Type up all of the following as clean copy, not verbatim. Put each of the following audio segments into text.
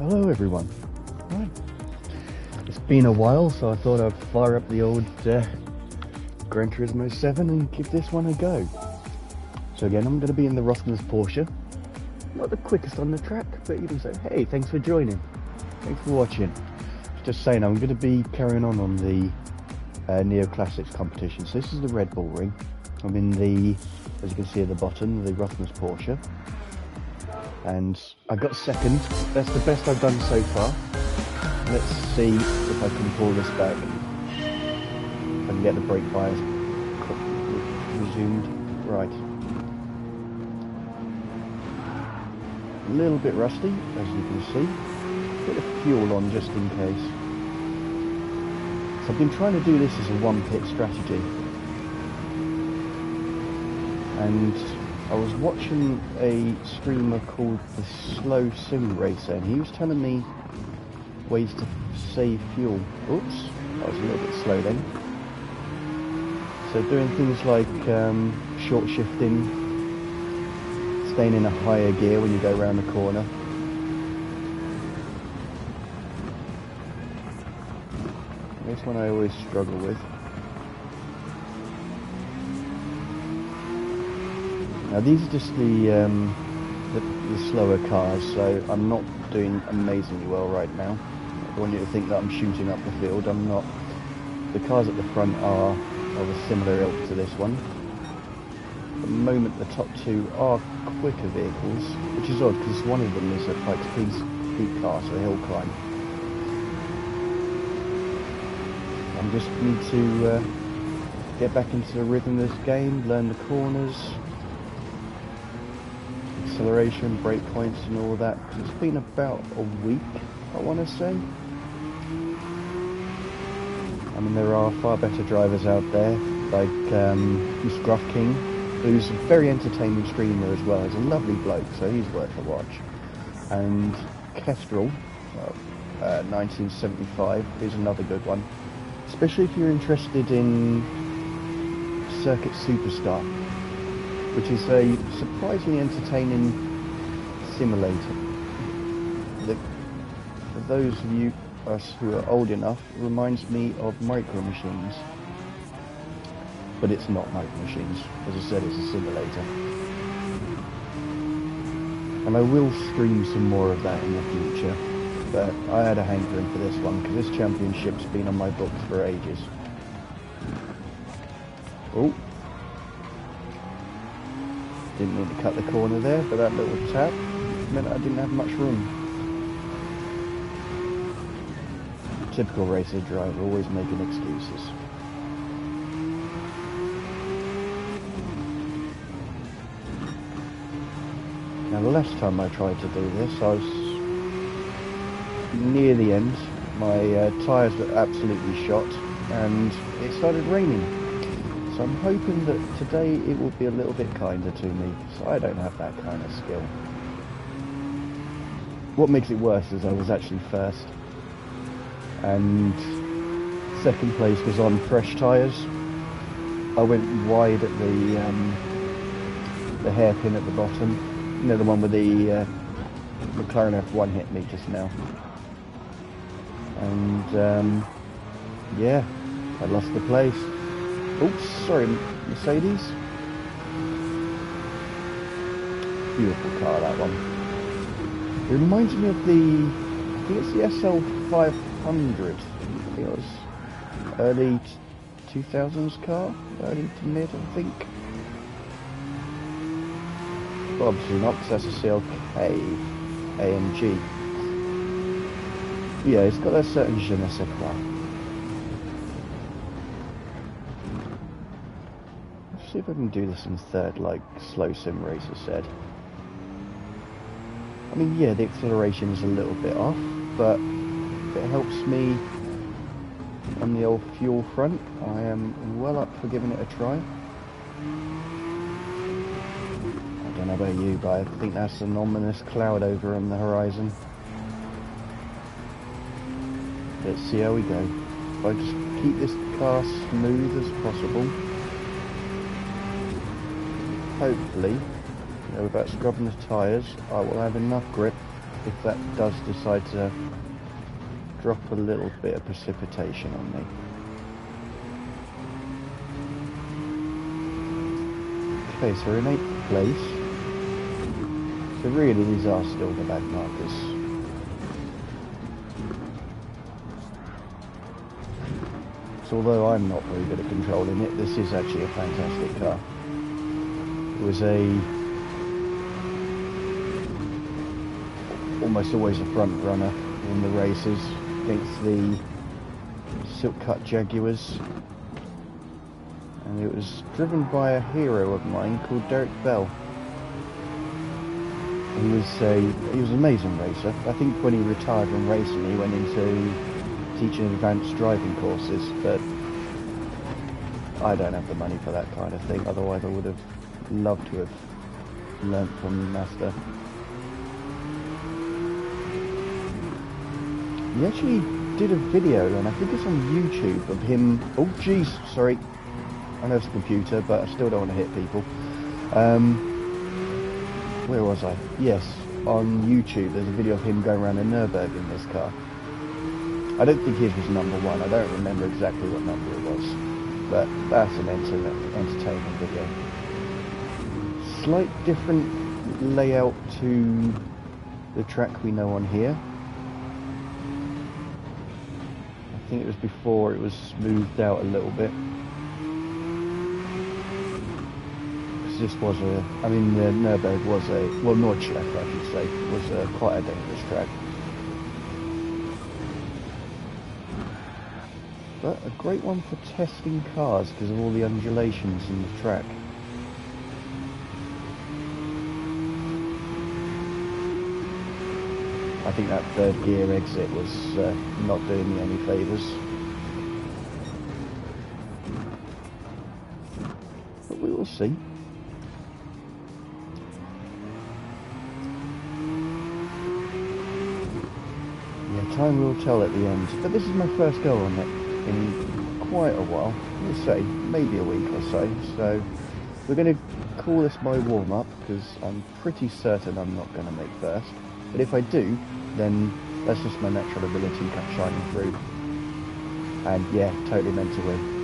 Hello everyone. Right. It's been a while, so I thought I'd fire up the old Gran Turismo 7 and give this one a go. So again, I'm going to be in the Rothmans Porsche. Not the quickest on the track, but even so, hey, thanks for joining. Thanks for watching. Just saying, I'm going to be carrying on the Neo Classics competition. So this is the Red Bull ring. I'm in the, as you can see at the bottom, the Rothmans Porsche. And I got second. That's the best I've done so far. Let's see if I can pull this back. If I can get the brake fires resumed. Right. A little bit rusty, as you can see. Bit of fuel on just in case. So I've been trying to do this as a one-pit strategy. And I was watching a streamer called the Slow Sim Racer, and he was telling me ways to save fuel. Oops, that was a little bit slow then. So doing things like short shifting, staying in a higher gear when you go around the corner. This one I always struggle with. Now these are just the slower cars, so I'm not doing amazingly well right now. I don't want you to think that I'm shooting up the field. I'm not. The cars at the front are of a similar ilk to this one. At the moment the top two are quicker vehicles, which is odd because one of them is a Pikes Peak car, so a hill climb. I just need to get back into the rhythm of this game, learn the corners, acceleration, brake points and all that. It's been about a week, I want to say. I mean, there are far better drivers out there, like Mr. Gruff King, who's a very entertaining streamer as well. He's a lovely bloke, so he's worth a watch. And Kestrel, 1975, is another good one, especially if you're interested in Circuit Superstar, which is a surprisingly entertaining simulator. For those of us who are old enough, it reminds me of Micro Machines. But it's not Micro Machines. As I said, it's a simulator. And I will stream some more of that in the future. But I had a hankering for this one, because this championship's been on my books for ages. Oh. Didn't mean to cut the corner there, but that little tap meant I didn't have much room. Typical racer driver, always making excuses. Now the last time I tried to do this, I was near the end. My tyres were absolutely shot and it started raining. So I'm hoping that today it will be a little bit kinder to me, so I don't have that kind of skill. What makes it worse is I was actually first, and second place was on fresh tyres. I went wide at the hairpin at the bottom, you know, the one with the McLaren F1 hit me just now. And yeah, I lost the place. Oops, sorry, Mercedes. Beautiful car, that one. It reminds me of I think it's the SL500. I think it was early 2000s car, early to mid, I think. But obviously not, because that's a CLK AMG. Yeah, it's got a certain je ne sais quoi. See if I can do this in third, like Slow Sim Racer said. I mean, yeah, the acceleration is a little bit off, but if it helps me on the old fuel front, I am well up for giving it a try. I don't know about you, but I think that's an ominous cloud over on the horizon. Let's see how we go. If I just keep this car smooth as possible, hopefully, without scrubbing the tyres, I will have enough grip if that does decide to drop a little bit of precipitation on me. Okay, so we're in 8th place. So really these are still the bad markers. So although I'm not very good at controlling it, this is actually a fantastic car. It was almost always a front runner in the races against the Silk Cut Jaguars. And it was driven by a hero of mine called Derek Bell. He was an amazing racer. I think when he retired from racing, he went into teaching advanced driving courses, but I don't have the money for that kind of thing. Otherwise, I would have loved to have learnt from the master. He actually did a video, and I think it's on YouTube, of him. Oh, jeez, sorry. I know it's a computer, but I still don't want to hit people. Where was I? Yes, on YouTube there's a video of him going around in Nürburgring in this car. I don't think his was number 1, I don't remember exactly what number it was, but that's an entertaining video. Slight different layout to the track we know on here. I think it was before it was smoothed out a little bit. This was Nürburgring was Nordschleife, I should say, was quite a dangerous track. But a great one for testing cars because of all the undulations in the track. I think that 3rd gear exit was not doing me any favours. But we will see. Time will tell at the end, but this is my first go on it in quite a while. Let's say maybe a week or so we're going to call this my warm-up because I'm pretty certain I'm not going to make first, but if I do, then that's just my natural ability shining through, and yeah, totally meant to win.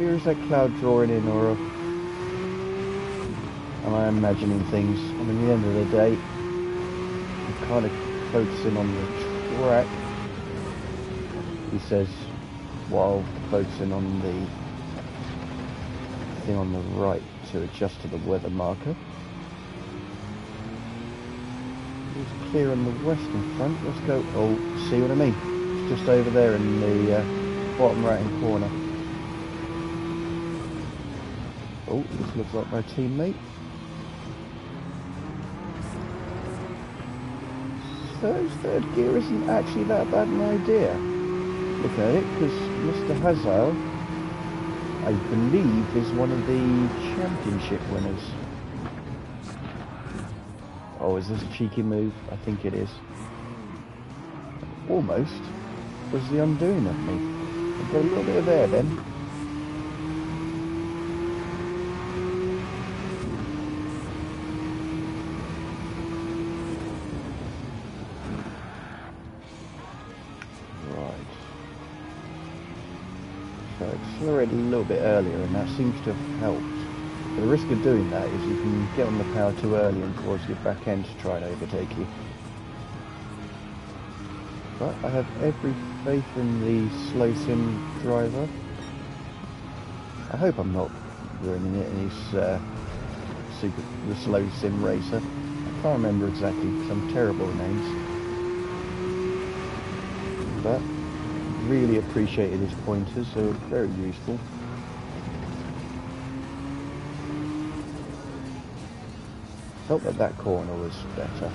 Is that cloud drawing in, or am I imagining things? I mean, at the end of the day, I'm kind of focusing on the track, he says, while focusing on the thing on the right to adjust to the weather marker. It's clear on the western front. Let's go. Oh, see what I mean? It's just over there in the bottom right hand corner. Oh, this looks like my teammate. So 3rd gear isn't actually that bad an idea. Look at it, because Mr. Hazard, I believe, is one of the championship winners. Oh, is this a cheeky move? I think it is. Almost was the undoing of me. I've got a little bit of air then. Accelerate a little bit earlier, and that seems to have helped. But the risk of doing that is you can get on the power too early and cause your back end to try and overtake you. But I have every faith in the slow sim driver. I hope I'm not ruining it in his the slow sim racer. I can't remember exactly because I'm terrible with names. But really appreciated his pointers, they were very useful. Felt that that corner was better.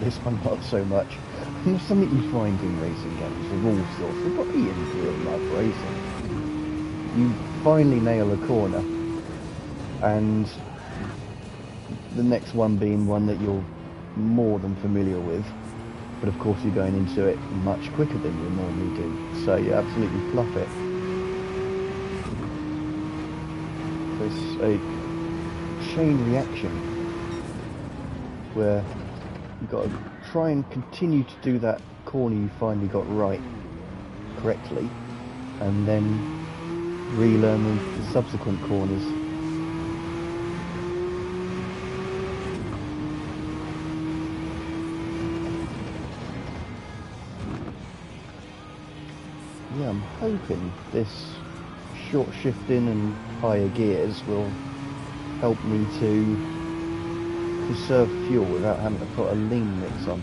This one not so much. And there's something you find in racing games of all sorts, but in real life racing. You finally nail a corner, and the next one being one that you're more than familiar with, but of course you're going into it much quicker than you normally do, so you absolutely fluff it. So it's a chain reaction where you've got to try and continue to do that corner you finally got right correctly, and then relearn the subsequent corners. Yeah, I'm hoping this short shifting and higher gears will help me to conserve fuel without having to put a lean mix on.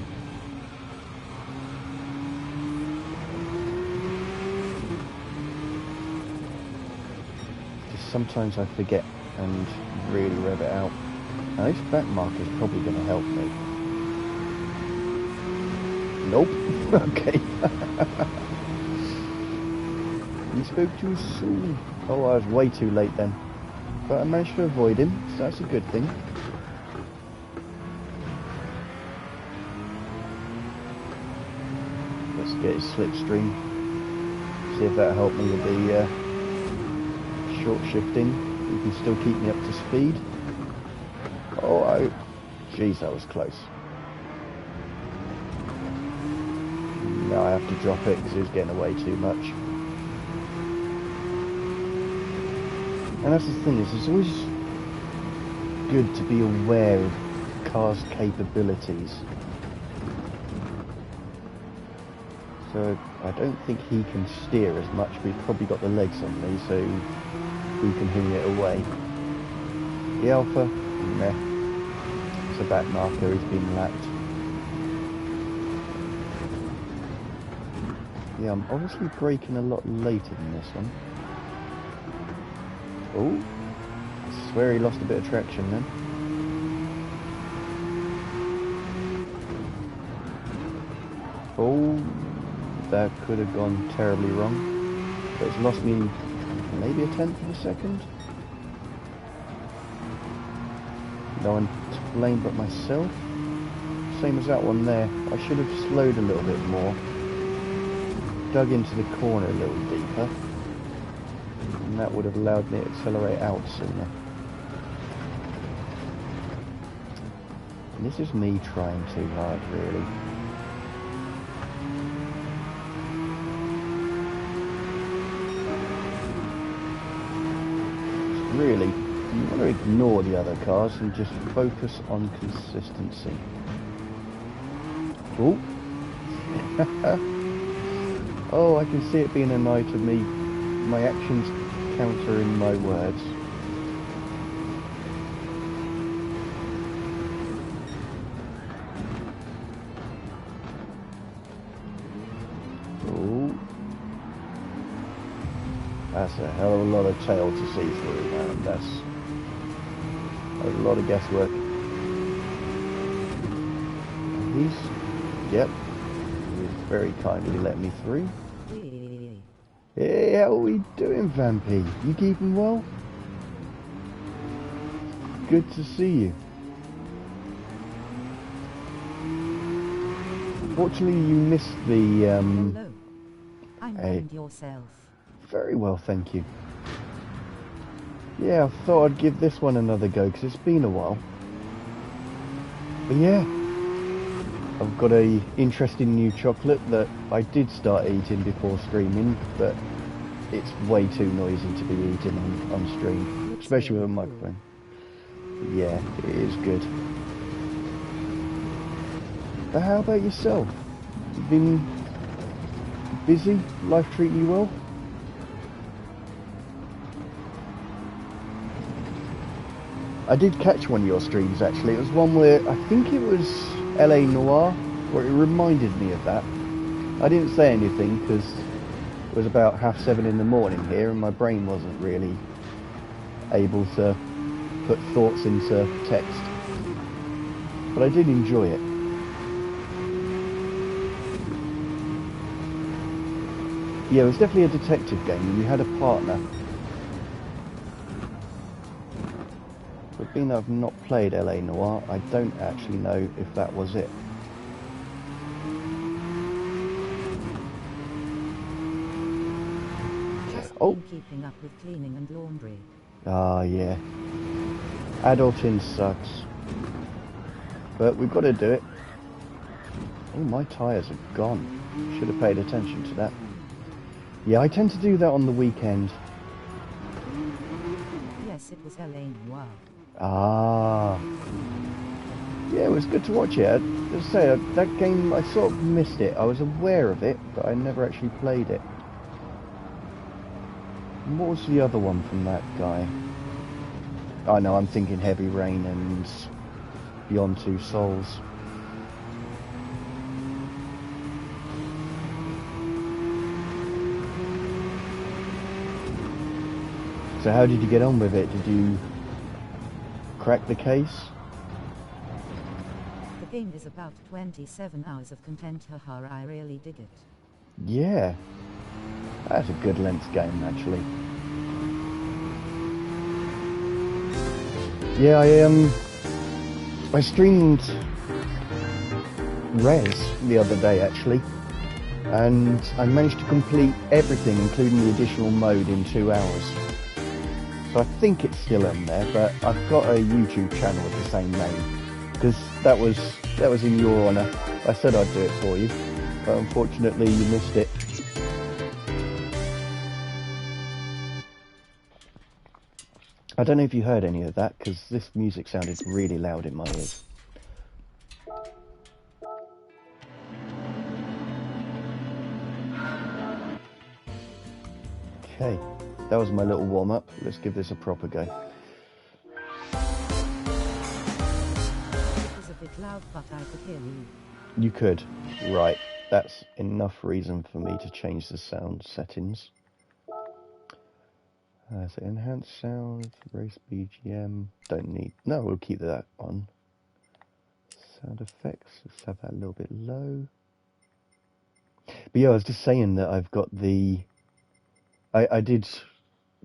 Just sometimes I forget and really rev it out. Now this back marker is probably going to help me. Nope. Okay. He spoke too soon. Oh, I was way too late then. But I managed to avoid him, so that's a good thing. Let's get his slipstream. See if that'll help me with the short shifting. You can still keep me up to speed. Oh, jeez, that was close. Now I have to drop it because he was getting away too much. And that's the thing, is it's always good to be aware of cars' capabilities. So I don't think he can steer as much, but he's probably got the legs on me, so we can hing it away. The Alpha, meh. It's a back marker, he's been lapped. Yeah, I'm obviously braking a lot later than this one. Oh, I swear he lost a bit of traction then. Oh, that could have gone terribly wrong. But it's lost me maybe a tenth of a second. No one to blame but myself. Same as that one there. I should have slowed a little bit more. Dug into the corner a little deeper. And that would have allowed me to accelerate out sooner. And this is me trying too hard, really. Really, you want to ignore the other cars and just focus on consistency. Oh! Oh, I can see it being a night of me, my actions countering my words. Oh, that's a hell of a lot of tail to see through, man. That's a lot of guesswork. Yep, he's very kindly let me through. Hey, how are we doing, Vampy? You keeping well? Good to see you. Fortunately, you missed the, Hello. And yourself. Very well, thank you. Yeah, I thought I'd give this one another go, because it's been a while. But yeah, I've got a interesting new chocolate that I did start eating before streaming, but it's way too noisy to be eating on stream, especially with a microphone. Yeah, it is good. But how about yourself? You been busy? Life treating you well? I did catch one of your streams actually. It was one where I think it was LA Noir, where it reminded me of that. I didn't say anything because it was about 7:30 in the morning here and my brain wasn't really able to put thoughts into text. But I did enjoy it. Yeah, it was definitely a detective game and you had a partner. But being that I've not played LA Noir, I don't actually know if that was it. Oh. been keeping up with cleaning and laundry. Ah, yeah. Adulting sucks. But we've got to do it. Oh, my tyres are gone. Should have paid attention to that. Yeah, I tend to do that on the weekend. Yes, it was Elaine. Wow. Ah. Yeah, it was good to watch it. As I say, that game, I sort of missed it. I was aware of it, but I never actually played it. And what was the other one from that guy? Oh no, I'm thinking Heavy Rain and Beyond Two Souls. So how did you get on with it? Did you crack the case? The game is about 27 hours of content. Haha, I really dig it. Yeah. That's a good length game, actually. Yeah, I streamed Res the other day, actually. And I managed to complete everything, including the additional mode, in 2 hours. So I think it's still on there, but I've got a YouTube channel with the same name. Because that was in your honour. I said I'd do it for you, but unfortunately you missed it. I don't know if you heard any of that, because this music sounded really loud in my ears. Okay, that was my little warm-up. Let's give this a proper go. It was a bit loud, but I could hear you. You could. Right, that's enough reason for me to change the sound settings. So enhanced sound, race BGM, don't need, no, we'll keep that on. Sound effects, let's have that a little bit low. But yeah, I was just saying that I've got the, I did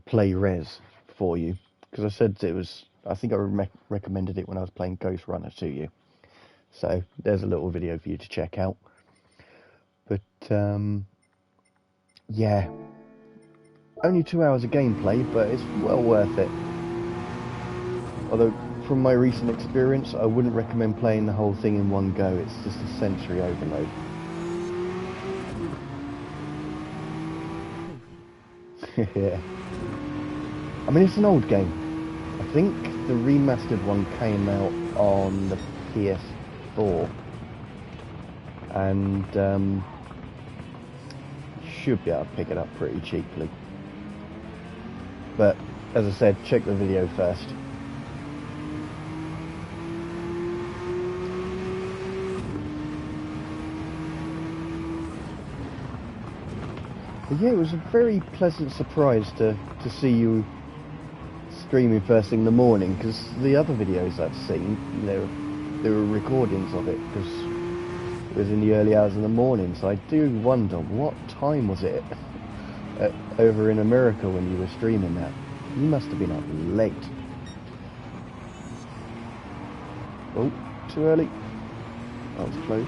play Res for you, because I said it was, I think I recommended it when I was playing Ghost Runner to you. So there's a little video for you to check out. But yeah, only 2 hours of gameplay, but it's well worth it. Although, from my recent experience, I wouldn't recommend playing the whole thing in one go. It's just a sensory overload. Yeah. I mean, it's an old game. I think the remastered one came out on the PS4. And should be able to pick it up pretty cheaply. But, as I said, check the video first. But yeah, it was a very pleasant surprise to see you streaming first thing in the morning, because the other videos I've seen, there were recordings of it, because it was in the early hours of the morning, so I do wonder, what time was it over in America when you were streaming that? You must have been up late. Oh, too early. That was close.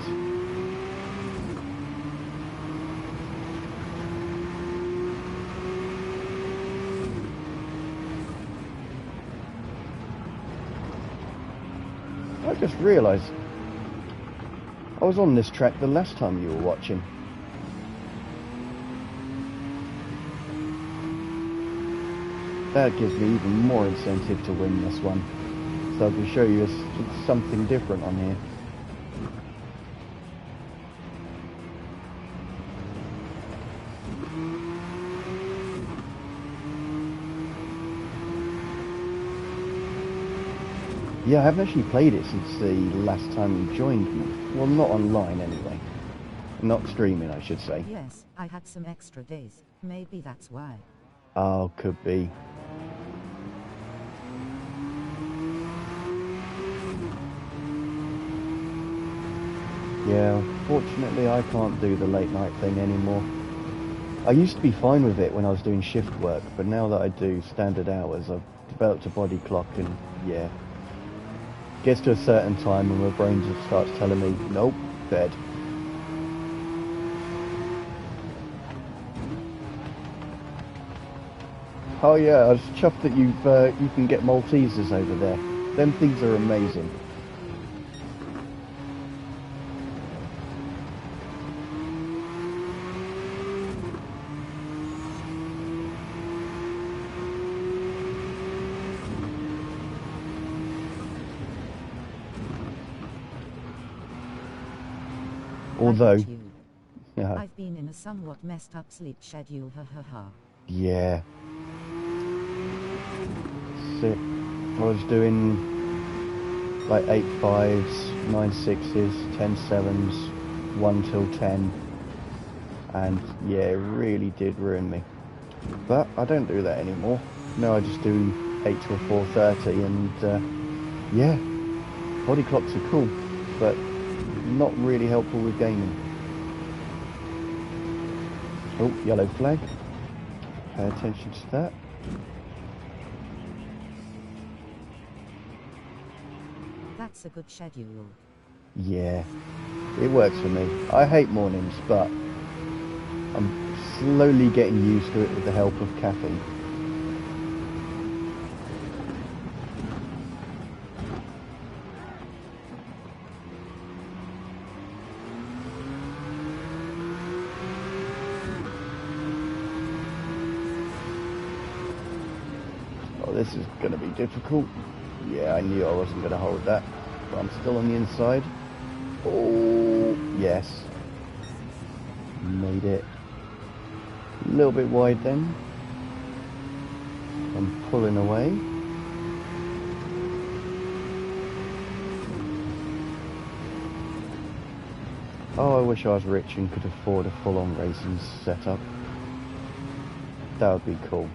I just realised I was on this track the last time you were watching. That gives me even more incentive to win this one, so I can show you something different on here. Yeah, I haven't actually played it since the last time you joined me. Well, not online anyway. Not streaming, I should say. Yes, I had some extra days. Maybe that's why. Oh, could be. Yeah, unfortunately I can't do the late night thing anymore. I used to be fine with it when I was doing shift work, but now that I do standard hours, I've developed a body clock and yeah. Gets to a certain time and my brain just starts telling me, nope, bed. Oh yeah, I was chuffed that you can get Maltesers over there. Them things are amazing. Although, yeah, I've been in a somewhat messed up sleep schedule, yeah. Sick. I was doing like 8/5s, 9/6s, 10/7s, 1 till 10, and yeah, it really did ruin me. But I don't do that anymore. No, I just do 8 till 4:30, and yeah, body clocks are cool, but not really helpful with gaming. Oh, yellow flag. Pay attention to that. That's a good schedule. Yeah, it works for me. I hate mornings, but I'm slowly getting used to it with the help of caffeine. Oh, this is going to be difficult. Yeah, I knew I wasn't going to hold that, but I'm still on the inside. Oh, yes. Made it. A little bit wide then. I'm pulling away. Oh, I wish I was rich and could afford a full-on racing setup. That would be cool.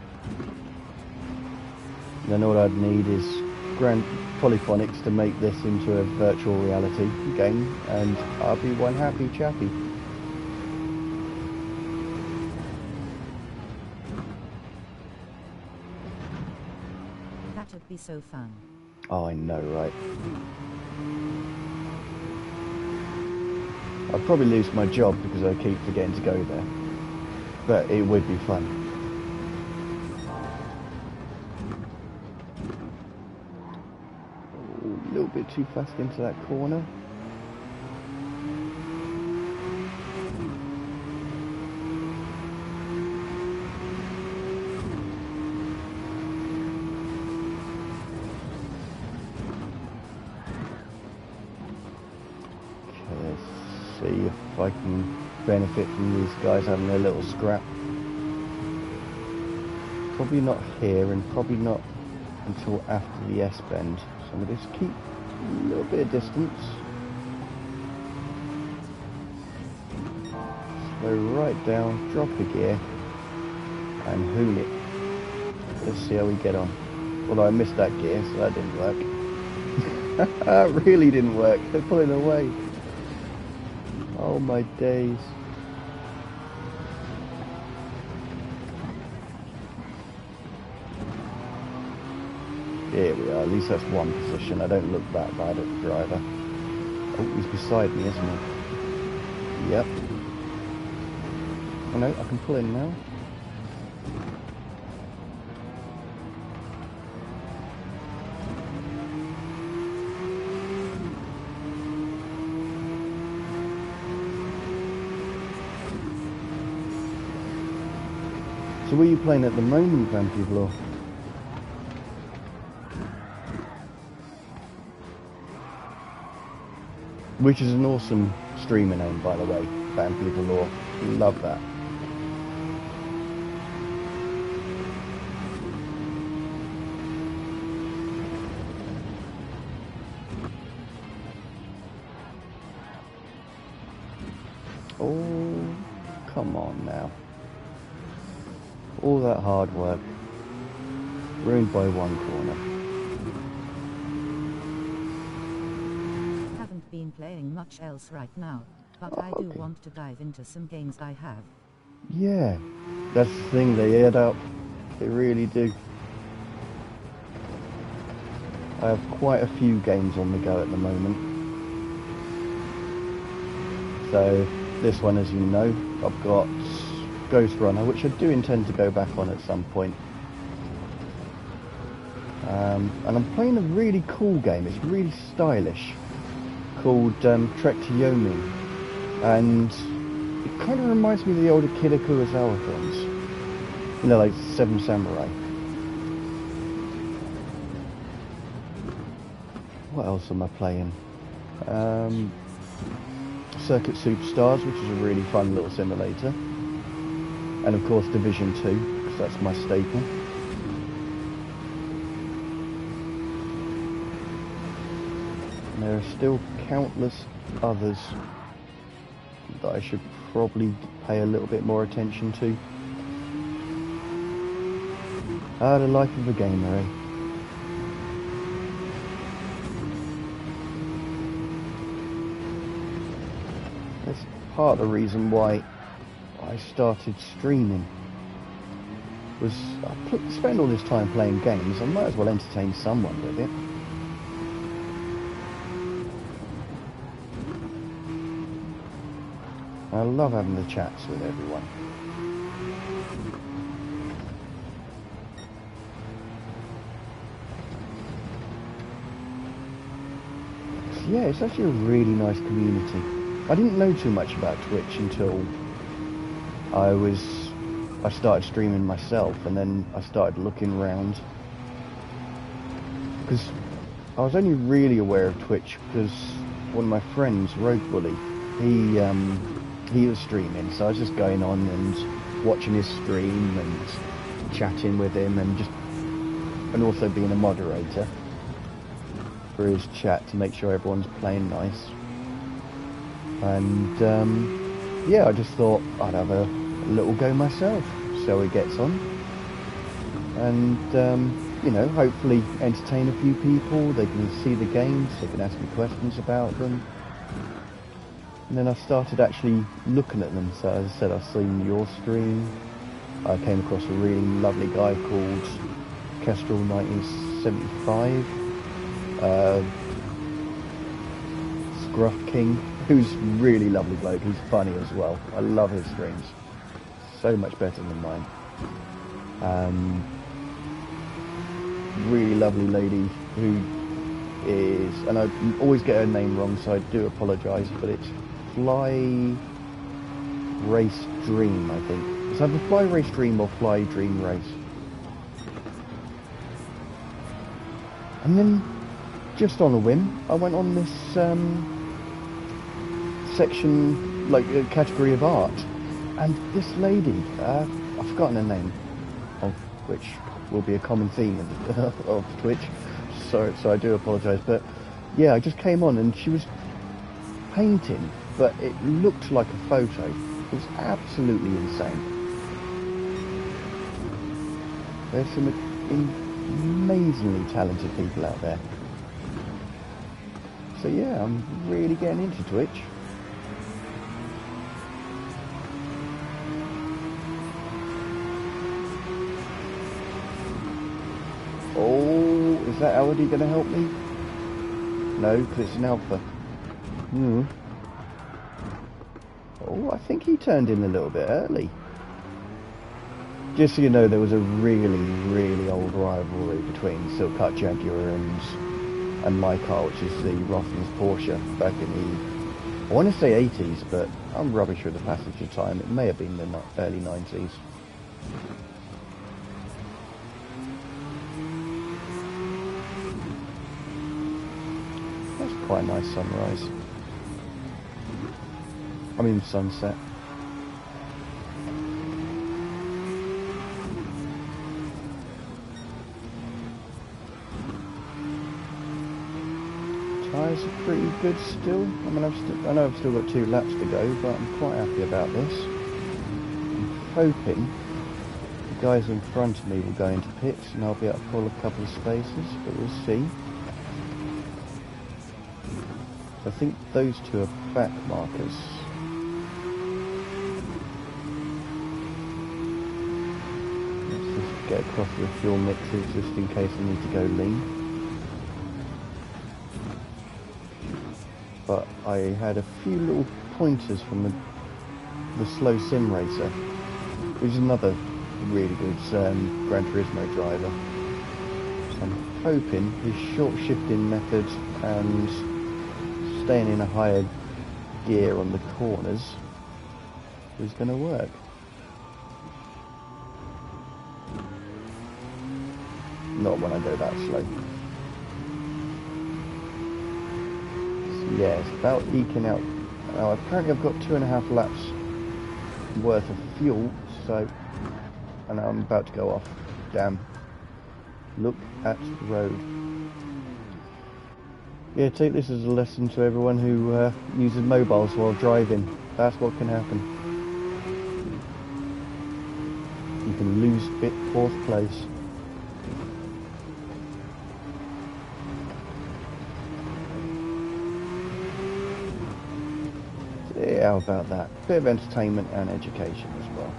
Then all I'd need is Grand Polyphonics to make this into a virtual reality game, and I'll be one happy chappy. That would be so fun. Oh, I know, right? I'd probably lose my job because I keep forgetting to go there, but it would be fun. A little bit too fast into that corner. Okay, let's see if I can benefit from these guys having a little scrap. Probably not here, and probably not until after the S-bend. So I'm going to just keep a little bit of distance. Slow right down, drop a gear, and hoon it. Let's see how we get on. Although I missed that gear, so that didn't work. That really didn't work. They're pulling away. Oh my days. Here we are, at least that's one position. I don't look that bad at the driver. Oh, he's beside me, isn't he? Yep. Oh no, I can pull in now. So what are you playing at the moment, Vampy Law? Which is an awesome streamer name, by the way, Vampy Law. Love that. Oh, come on now. All that hard work, ruined by one corner. Haven't been playing much else right now, but I do want to dive into some games I have. Yeah, that's the thing, they add up. They really do. I have quite a few games on the go at the moment. So, this one, as you know, I've got Ghost Runner, which I do intend to go back on at some point. And I'm playing a really cool game. It's really stylish, called Trek to Yomi, and it kind of reminds me of the older Kira Kurosawa films, you know, like Seven Samurai. What else am I playing? Circuit Superstars, which is a really fun little simulator, and of course Division 2, because that's my staple. And there are still countless others that I should probably pay a little bit more attention to. Ah, the life of a gamer, eh? That's part of the reason why I started streaming. Was I spend all this time playing games, I might as well entertain someone with it. I love having the chats with everyone. So yeah, it's actually a really nice community. I didn't know too much about Twitch until I started streaming myself, and then I started looking around. Because I was only really aware of Twitch because one of my friends, Rogue Bully, he was streaming, so I was just going on and watching his stream and chatting with him, and also being a moderator for his chat to make sure everyone's playing nice. And yeah, I just thought I'd have a little go myself, see how it gets on, and you know, hopefully entertain a few people. They can see the games, they can ask me questions about them. And then I started actually looking at them. So as I said, I've seen your stream. I came across a really lovely guy called Kestrel 1975, Scruff King, who's a really lovely bloke. He's funny as well. I love his streams. So much better than mine. Really lovely lady who is, and I always get her name wrong, so I do apologise, but it's Fly Race Dream, I think. It's either Fly Race Dream or Fly Dream Race. And then, just on a whim, I went on this section, like a category of art, and this lady, I've forgotten her name, which will be a common theme of Twitch, so I do apologise, but yeah, I just came on and she was painting, but it looked like a photo. It was absolutely insane. There's some amazingly talented people out there. So yeah, I'm really getting into Twitch. Oh, is that Aldi going to help me? No, because it's an alpha. Oh, I think he turned in a little bit early. Just so you know, there was a really, really old rivalry between Silkcut Jaguar and my car, which is the Rothmans Porsche, back in the, I want to say 80s, but I'm rubbish with the passage of time. It may have been the early 90s. That's quite a nice sunrise. I mean sunset. Tyres are pretty good still. I mean, I know I've still got 2 laps to go, but I'm quite happy about this. I'm hoping the guys in front of me will go into pits and I'll be able to pull a couple of spaces, but we'll see. I think those 2 are back markers. Let's just get across the fuel mixes just in case I need to go lean. But I had a few little pointers from the slow sim racer, which is another really good Gran Turismo driver. I'm hoping his short shifting method and staying in a higher gear on the corners is going to work. Not when I go that slow. So yeah, it's about eking out. Now apparently I've got 2.5 laps worth of fuel, so and I'm about to go off. Damn. Look at the road. Yeah, take this as a lesson to everyone who uses mobiles while driving. That's what can happen. You can lose 4th place. Yeah, how about that? Bit of entertainment and education as well.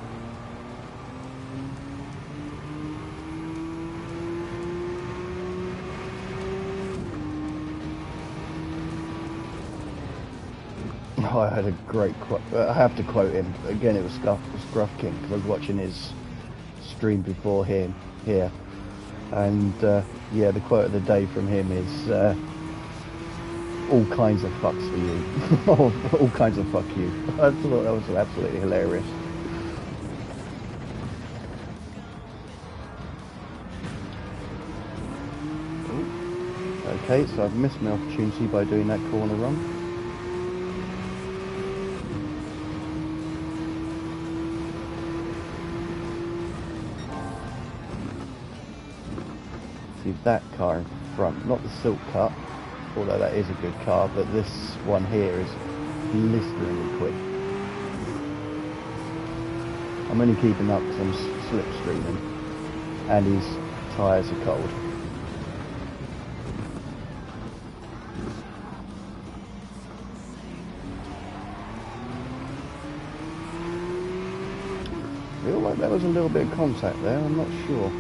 Oh, I had a great quote. I have to quote him. Again, it was Scruff King, because I was watching his stream before him here. And yeah, the quote of the day from him is all kinds of fucks for you. All kinds of fuck you. I thought that was absolutely hilarious. Okay, so I've missed my opportunity by doing that corner wrong. See that car in front, not the Silk Cut, although that is a good car, but this one here is blisteringly quick. I'm only keeping up because I'm slipstreaming and his tyres are cold. I feel like there was a little bit of contact there, I'm not sure.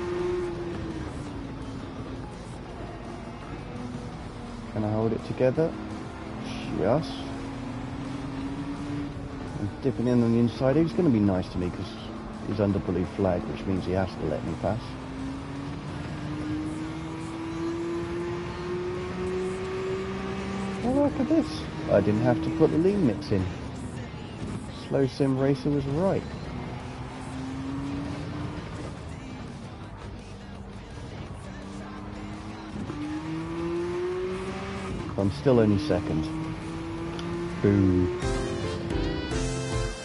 Can I hold it together? Just. I'm dipping in on the inside. He's going to be nice to me because he's under blue flag, which means he has to let me pass. Oh, look at this. I didn't have to put the lean mix in. Slow Sim Racer was right. I'm still only second. Boo.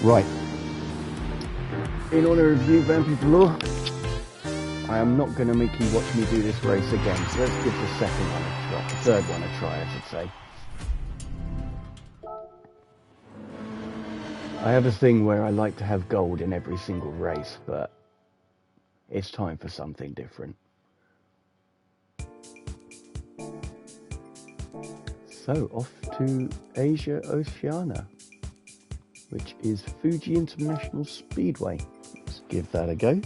Right. In honour of you, Vampy Velour, I am not going to make you watch me do this race again, so let's give the second one a try. The third one a try, I should say. I have a thing where I like to have gold in every single race, but it's time for something different. So, off to Asia Oceania, which is Fuji International Speedway. Let's give that a go.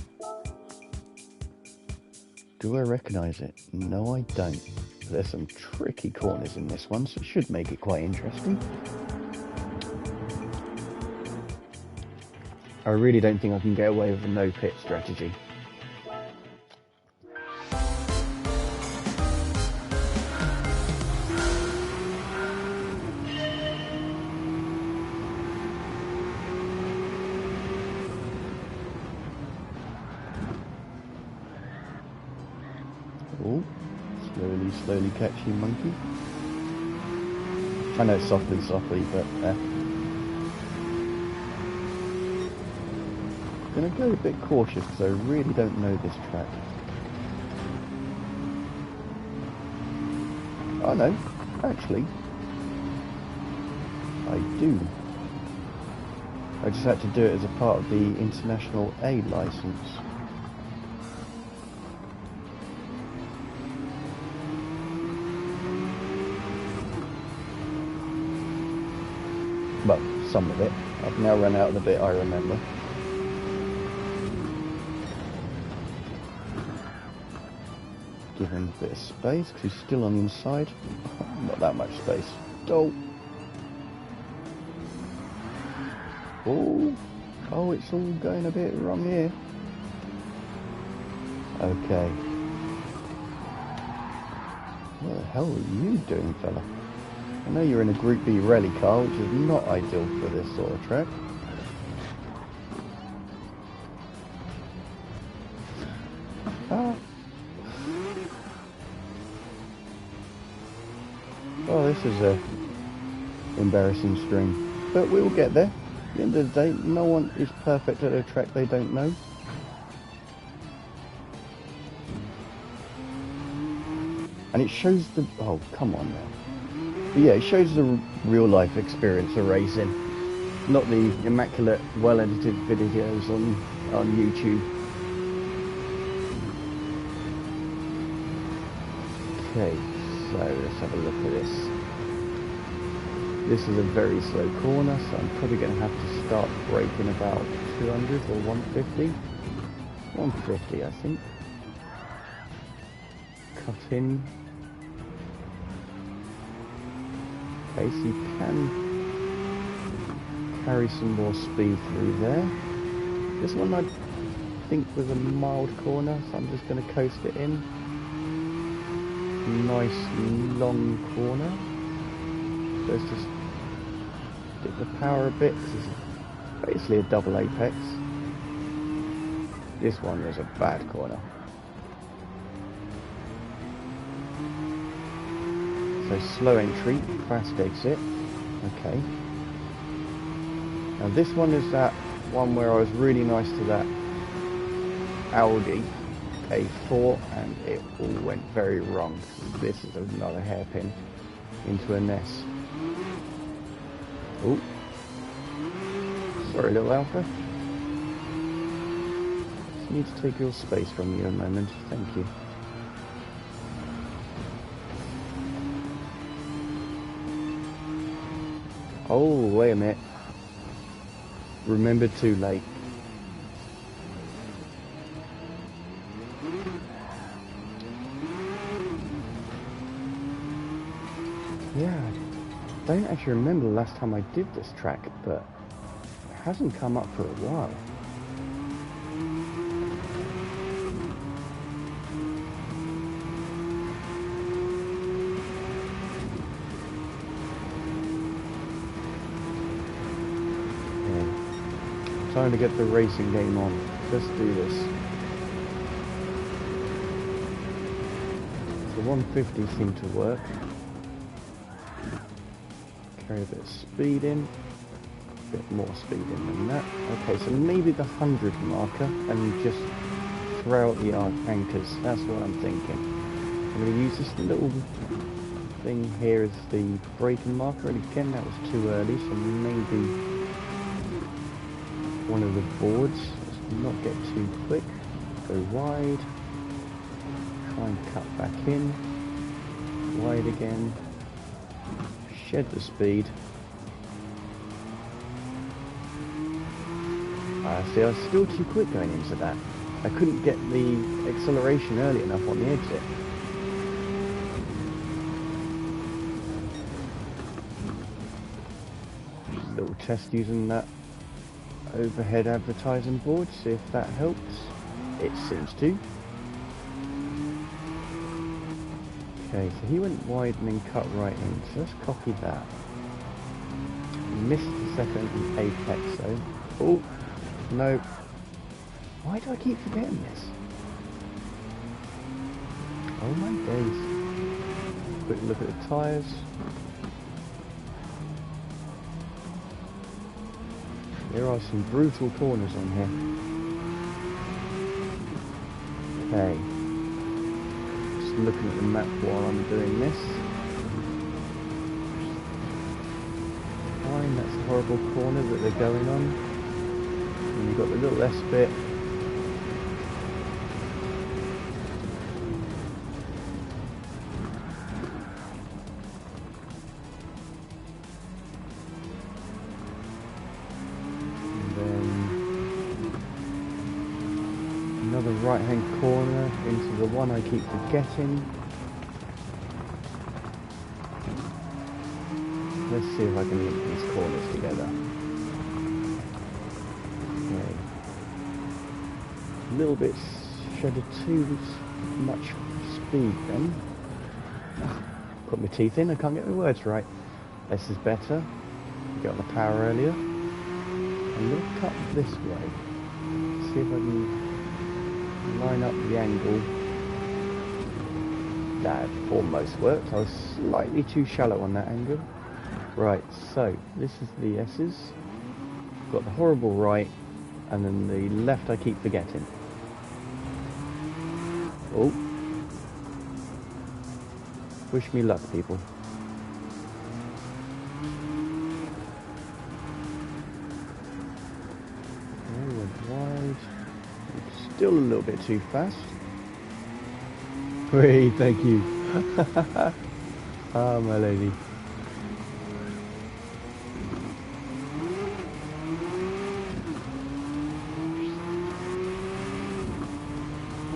Do I recognise it? No, I don't. There's some tricky corners in this one, so it should make it quite interesting. I really don't think I can get away with a no pit strategy. Oh, slowly catch you, monkey. I know softly, but I'm gonna go a bit cautious because I really don't know this track. Oh no, actually, I do. I just had to do it as a part of the International A license. Well, some of it. I've now run out of the bit I remember. Give him a bit of space because he's still on the inside. Not that much space. Oh, it's all going a bit wrong here. Okay. What the hell are you doing, fella? I know you're in a Group B rally car, which is not ideal for this sort of track. Ah. Oh, this is a embarrassing string, but we'll get there. At the end of the day, no one is perfect at a track they don't know. And it shows the... oh, come on now. But yeah, it shows the real life experience of racing. Not the immaculate, well-edited videos on YouTube. Okay, so let's have a look at this. This is a very slow corner, so I'm probably going to have to start braking about 200 or 150. 150, I think. Cut in. Okay, so you can carry some more speed through there. This one I think was a mild corner, so I'm just going to coast it in. Nice long corner. So let's just get the power a bit, because it's basically a double apex. This one was a bad corner. So slow entry, fast exit. Okay. Now this one is that one where I was really nice to that Audi A4 and it all went very wrong. This is another hairpin into a nest. Oh, sorry little Alpha. Just need to take your space from you a moment, thank you. Oh, wait a minute. Remembered too late. Yeah, I don't actually remember the last time I did this track, but it hasn't come up for a while. Time to get the racing game on. Let's do this. The 150 seemed to work. Carry a bit of speed in. A bit more speed in than that. Okay, so maybe the 100 marker and just throw out the anchors. That's what I'm thinking. I'm going to use this little thing here as the braking marker, and again that was too early, so maybe one of the boards. Let's not get too quick. Go wide. Try and cut back in. Wide again. Shed the speed. See, I was still too quick going into that. I couldn't get the acceleration early enough on the exit. Little test using that overhead advertising board, see if that helps. It seems to. Okay, so he went wide and then cut right in, so let's copy that. Missed the second apex though. Oh, no. Why do I keep forgetting this? Oh my days. Quick look at the tyres. There are some brutal corners on here. Okay. Just looking at the map while I'm doing this. Fine, that's a horrible corner that they're going on. And you've got the little S bit. Another right hand corner into the one I keep forgetting. Let's see if I can link these corners together. Okay. A little bit shedded too much speed then. Put my teeth in, I can't get my words right. Less is better. Get on the power earlier. I'm going to cut this way. See if I can line up the angle. That almost worked. I was slightly too shallow on that angle. Right, so this is the S's. Got the horrible right, and then the left I keep forgetting. Oh. Wish me luck, people. Okay, went wide. Still a little bit too fast. Great, thank you. Ah, my lady.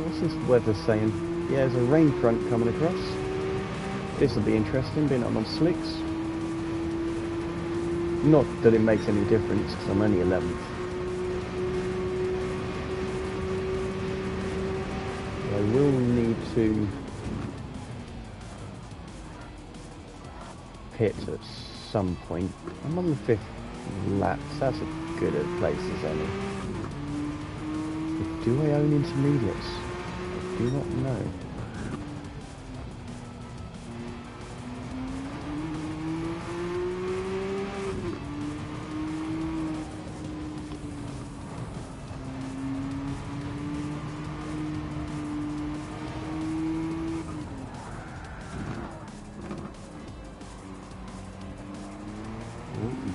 What's this weather saying? Yeah, there's a rain front coming across. This will be interesting, being on slicks. Not that it makes any difference, because I'm only 11th. I will need to pit at some point. I'm on the 5th lap, so that's as good a place as any. But do I own intermediates? I do not know.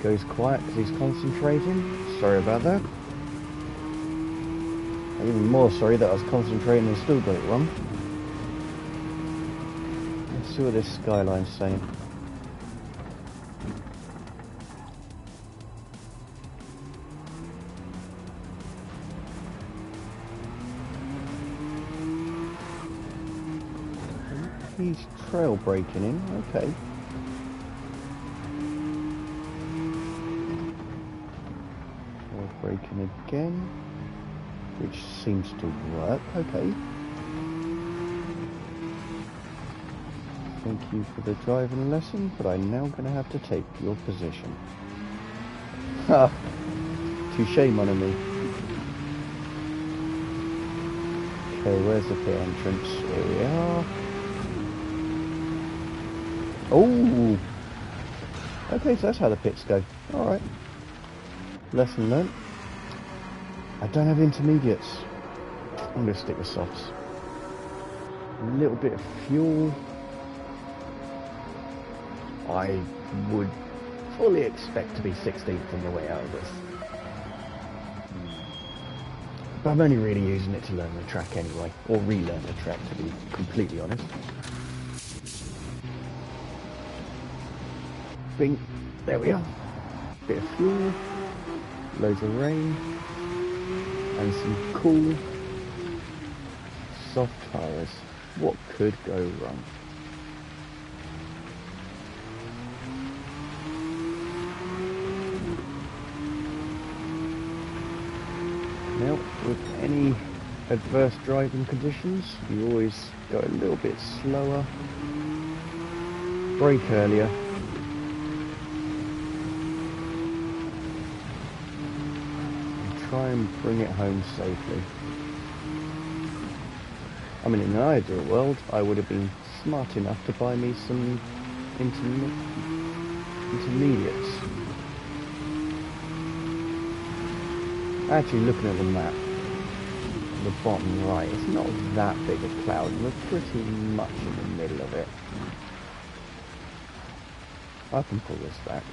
Goes quiet because he's concentrating. Sorry about that. I'm even more sorry that I was concentrating and still got it wrong. Let's see what this skyline's saying. He's trail braking in, okay. Braking again, which seems to work. Okay. Thank you for the driving lesson, but I'm now going to have to take your position. Ha! Touche, mon ami. Okay, where's the pit entrance? Here we are. Oh! Okay, so that's how the pits go. Alright. Lesson learnt. I don't have intermediates. I'm going to stick with softs. A little bit of fuel. I would fully expect to be 16th on the way out of this. But I'm only really using it to learn the track anyway. Or relearn the track, to be completely honest. Bing. There we are. Bit of fuel. Loads of rain. And some cool soft tyres. What could go wrong? Now, with any adverse driving conditions, you always go a little bit slower, brake earlier, try and bring it home safely. I mean, in an ideal world, I would have been smart enough to buy me some intermediates. Actually, looking at the map, the bottom right, it's not that big a cloud. We're pretty much in the middle of it. I can pull this back.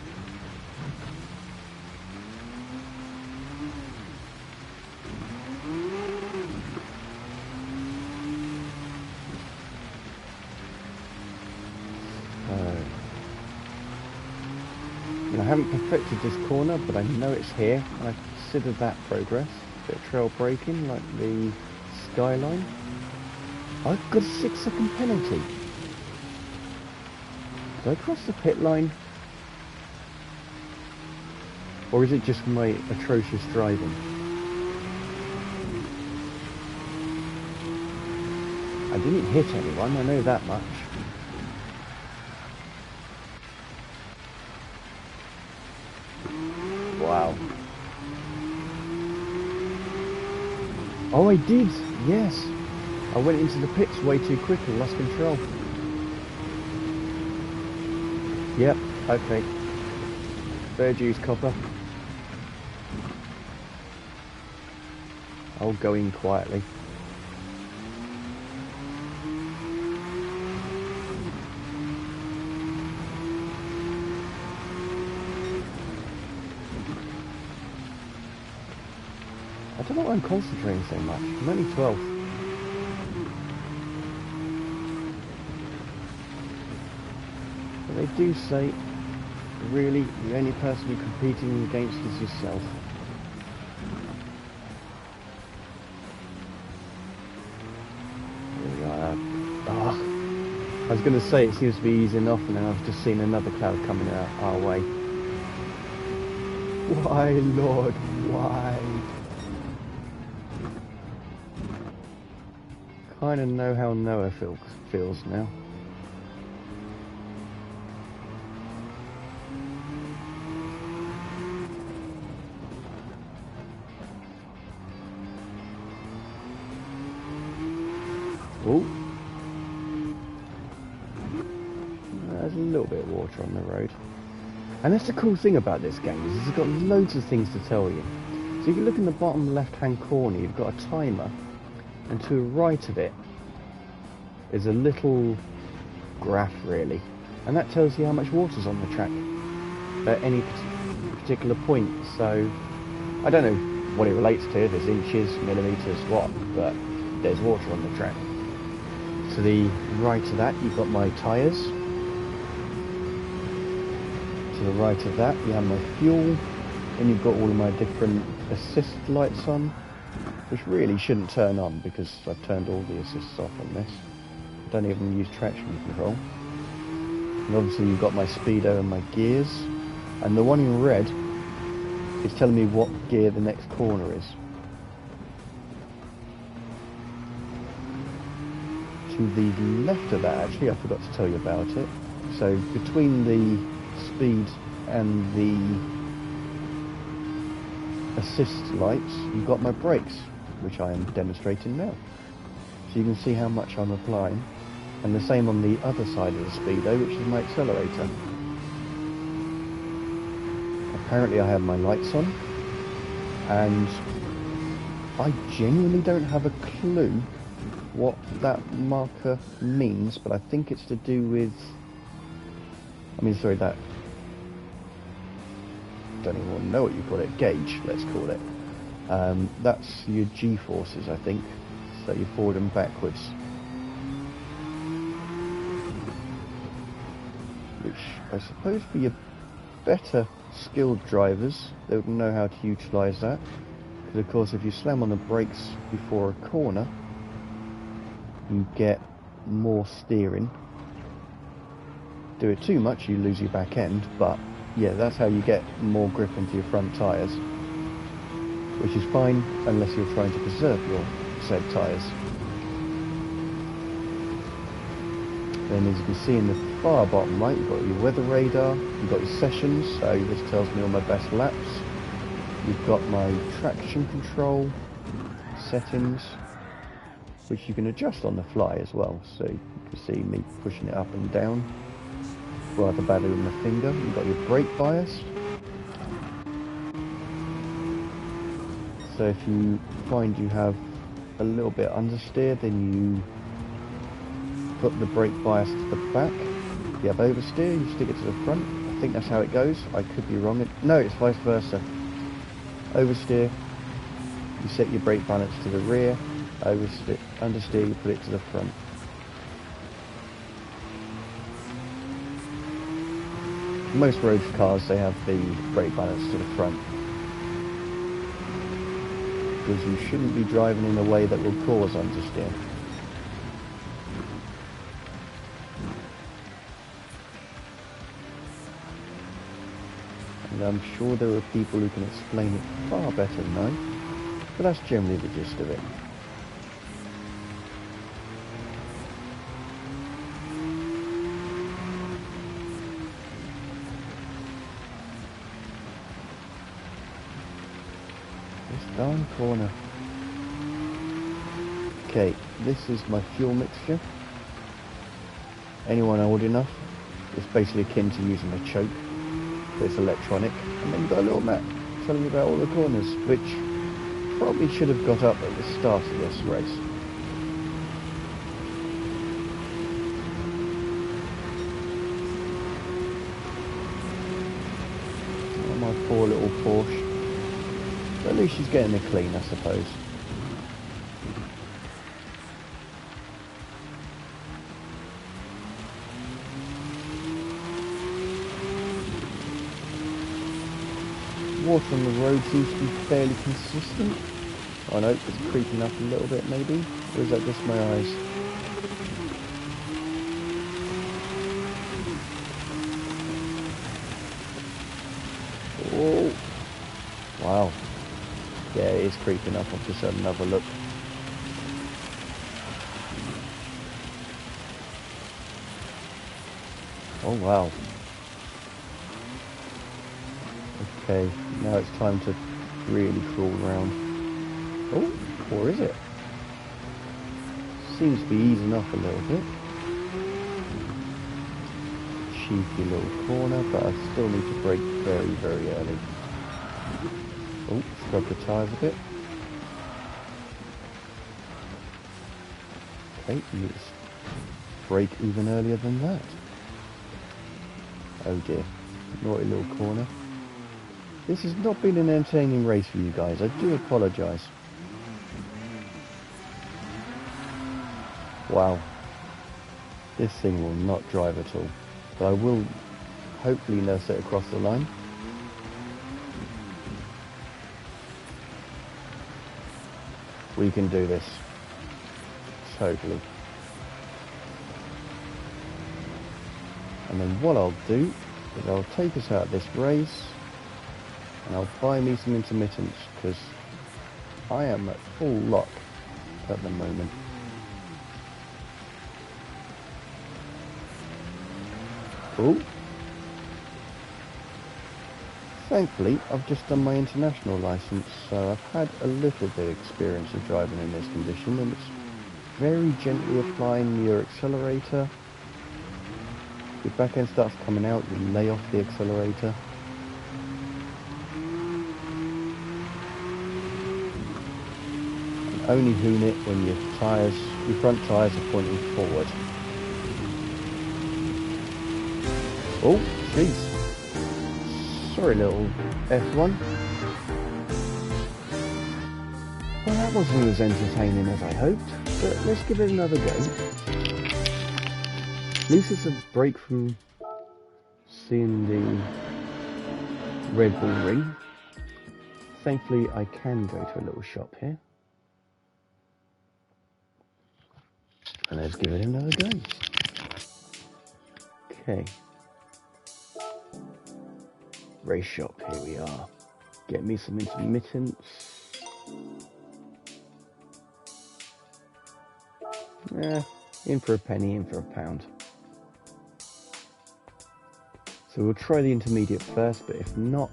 I haven't perfected this corner, but I know it's here, and I consider that progress. Bit of trail braking, like the skyline. I've got a 6-second penalty. Did I cross the pit line? Or is it just my atrocious driving? I didn't hit anyone, I know that much. Oh, I did. Yes. I went into the pits way too quick and lost control. Yep. Okay. Fair dues, copper. I'll go in quietly. I don't know why I'm concentrating so much. I'm only 12. But they do say, really, the only person you're competing against is yourself. Here we are. Oh, I was going to say it seems to be easing off, and then I've just seen another cloud coming out our way. Why, Lord, why? Kind of know how Noah feels now. Oh, there's a little bit of water on the road. And that's the cool thing about this game, is it's got loads of things to tell you. So if you look in the bottom left hand corner, you've got a timer, and to the right of it is a little graph really, and that tells you how much water's on the track at any particular point. So I don't know what it relates to, if it's inches, millimeters, what, but there's water on the track. To the right of that you've got my tyres. To the right of that you have my fuel, and you've got all of my different assist lights on, which really shouldn't turn on because I've turned all the assists off on this. I don't even use traction control. And obviously you've got my speedo and my gears, and the one in red is telling me what gear the next corner is. To the left of that, actually, I forgot to tell you about it. So between the speed and the assist lights, you've got my brakes, which I am demonstrating now. So you can see how much I'm applying. And the same on the other side of the speedo, which is my accelerator. Apparently I have my lights on, and I genuinely don't have a clue what that marker means, but I think it's to do with, that, don't even know what you call it, gauge, let's call it. That's your G-forces, I think, so you forward and backwards. Which I suppose for your better skilled drivers, they would know how to utilise that. Because of course if you slam on the brakes before a corner, you get more steering. Do it too much, you lose your back end, but yeah, that's how you get more grip into your front tyres. Which is fine, unless you're trying to preserve your said tyres. Then as you can see in the far bottom right, you've got your weather radar, you've got your sessions, so this tells me all my best laps. You've got my traction control settings, which you can adjust on the fly as well. So you can see me pushing it up and down rather badly with my finger. You've got your brake bias. So if you find you have a little bit understeer, then you put the brake bias to the back. If you have oversteer, you stick it to the front. I think that's how it goes. I could be wrong. No, it's vice versa. Oversteer, you set your brake balance to the rear. Understeer, you put it to the front. Most road cars, they have the brake balance to the front. Because you shouldn't be driving in a way that will cause understeer. And I'm sure there are people who can explain it far better than I, but that's generally the gist of it. This darn corner. Okay, this is my fuel mixture. Anyone old enough, it's basically akin to using a choke, but it's electronic. And then you've got a little map telling you about all the corners, which probably should have got up at the start of this race. Oh, my poor little Porsche. But at least she's getting it clean, I suppose. Water on the road seems to be fairly consistent. Oh no, it's creeping up a little bit maybe, or is that just my eyes? Oh, wow. Yeah, it is creeping up. I've just had another look. Oh wow. Okay, now it's time to really crawl around. Oh, or is it? Seems to be easing off a little bit. Cheeky little corner, but I still need to brake very, very early. Oh, scrub the tyres a bit. Okay, let's brake even earlier than that. Oh dear, naughty little corner. This has not been an entertaining race for you guys, I do apologise. Wow, this thing will not drive at all, but I will hopefully nurse it across the line. We can do this, totally. And then what I'll do is I'll take us out of this race and I'll buy me some intermittents because I am at full lock at the moment. Oh, thankfully I've just done my international license, so I've had a little bit of experience of driving in this condition, and it's very gently applying your accelerator. Your back end starts coming out, you lay off the accelerator. And only hoon it when your front tyres are pointing forward. Oh, jeez. Sorry, little F1. Well, that wasn't as entertaining as I hoped, but let's give it another go. At least it's a break from seeing the Red Bull ring. Thankfully, I can go to a little shop here. And let's give it another go. Okay. Race shop, here we are. Get me some intermittents. In for a penny, in for a pound. So we'll try the intermediate first, but if not,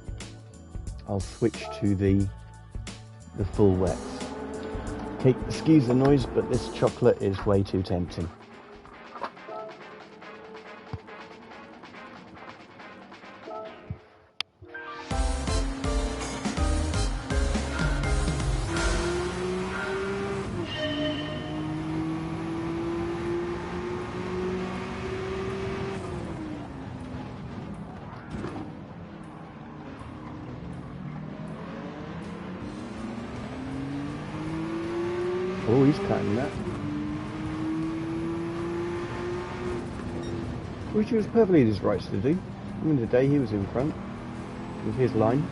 I'll switch to the full wets. Okay, excuse the noise, but this chocolate is way too tempting. Oh, he's cutting that. Which was perfectly his rights to do. I mean, the day he was in front with his line.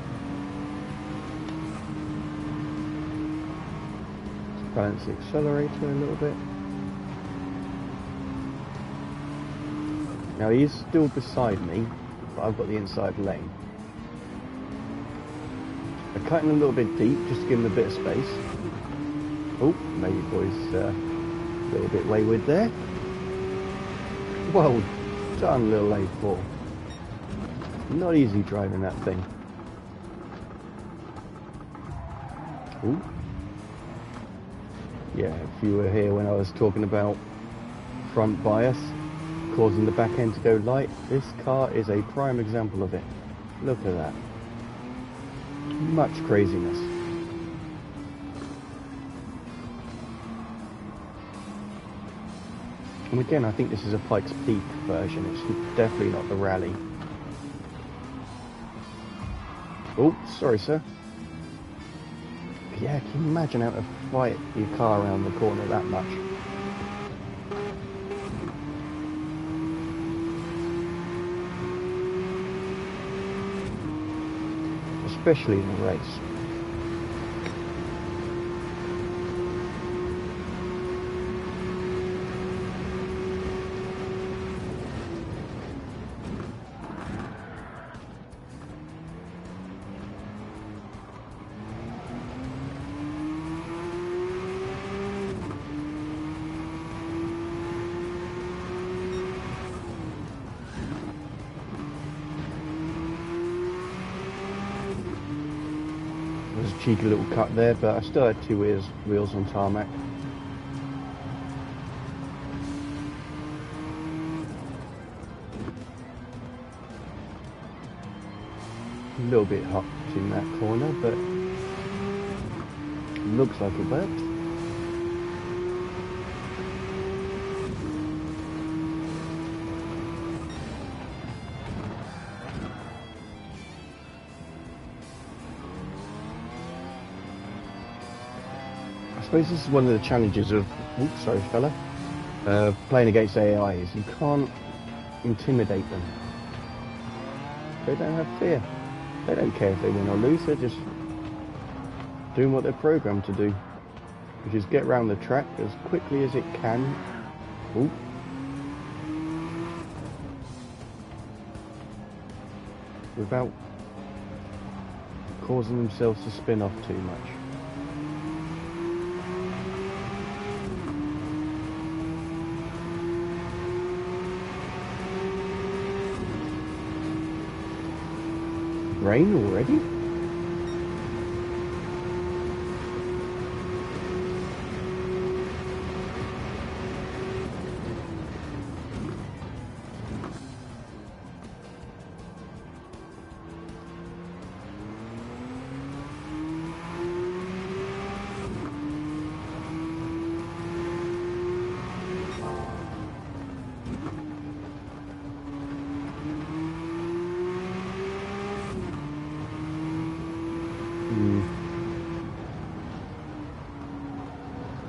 Let's balance the accelerator a little bit. Now he is still beside me, but I've got the inside lane. I'm cutting a little bit deep just to give him a bit of space. Oh, maybe boys a little bit wayward there. Well done, little A4. Not easy driving that thing. Ooh. Yeah, if you were here when I was talking about front bias causing the back end to go light, this car is a prime example of it. Look at that. Much craziness. And again, I think this is a Pikes Peak version. It's definitely not the Rally. Oh, sorry, sir. Yeah, can you imagine how to fight your car around the corner that much? Especially in a race. There's a cheeky little cut there, but I still had two wheels on tarmac. A little bit hot in that corner, but looks like it worked. I suppose this is one of the challenges of, oops, sorry fella, playing against AI is you can't intimidate them. They don't have fear. They don't care if they win or lose, they're just doing what they're programmed to do, which is get around the track as quickly as it can. Ooh. Without causing themselves to spin off too much. Rain already?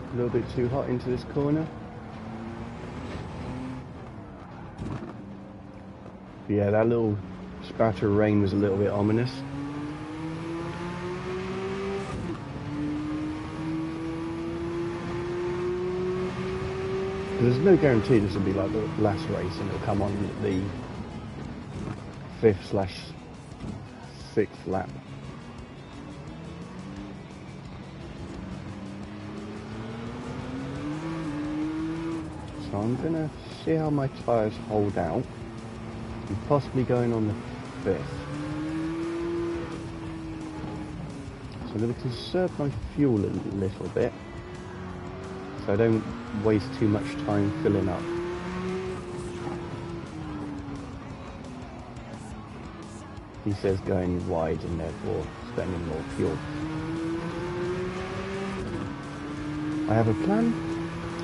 A little bit too hot into this corner. Yeah, that little spatter of rain was a little bit ominous. There's no guarantee this will be like the last race and it'll come on the 5th/6th lap. So I'm gonna see how my tyres hold out and possibly going on the 5th. So I'm gonna conserve my fuel a little bit so I don't waste too much time filling up. He says going wide and therefore spending more fuel. I have a plan,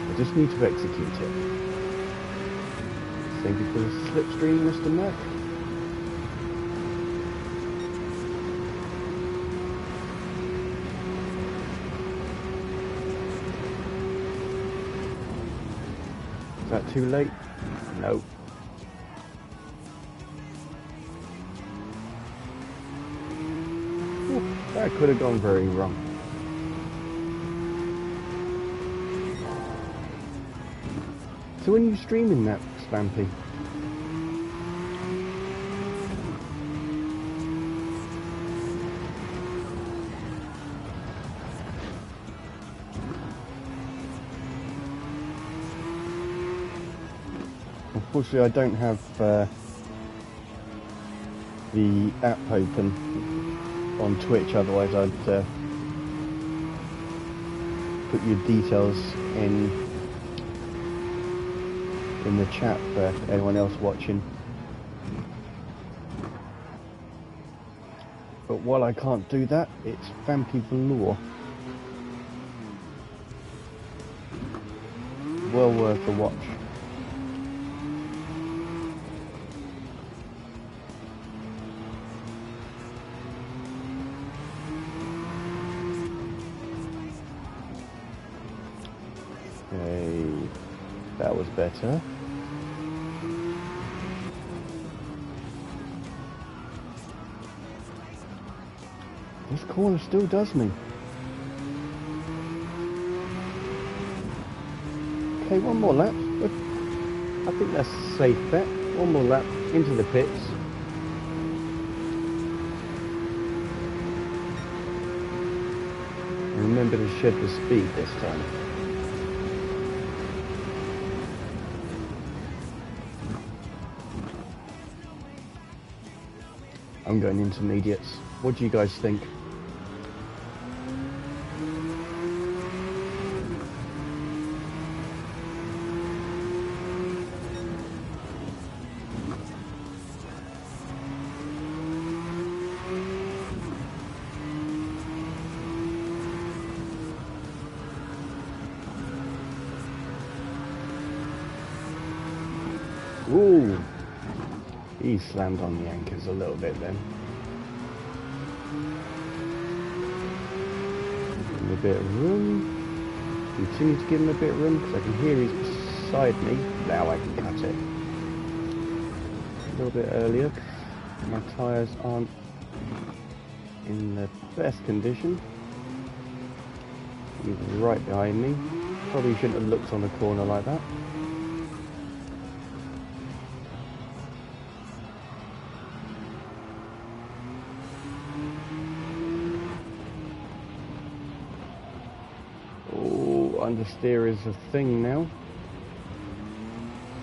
I just need to execute it. Thank you for the slipstream, Mr. Merck. Is that too late? No. Ooh, that could have gone very wrong. So when are you streaming that, Stampy? Unfortunately, I don't have the app open on Twitch, otherwise I'd put your details in the chat for anyone else watching. But while I can't do that, it's Vampy Velour. Well worth a watch. Okay, that was better. This corner still does me. Okay, one more lap. I think that's a safe bet. One more lap into the pits. And remember to shed the speed this time. I'm going intermediates. What do you guys think? Ooh, he slammed on the anchors a little bit then. Give him a bit of room. Continue to give him a bit of room because I can hear he's beside me. Now I can cut it. A little bit earlier. My tyres aren't in the best condition. He's right behind me. Probably shouldn't have looked on the corner like that. Understeer is a thing now.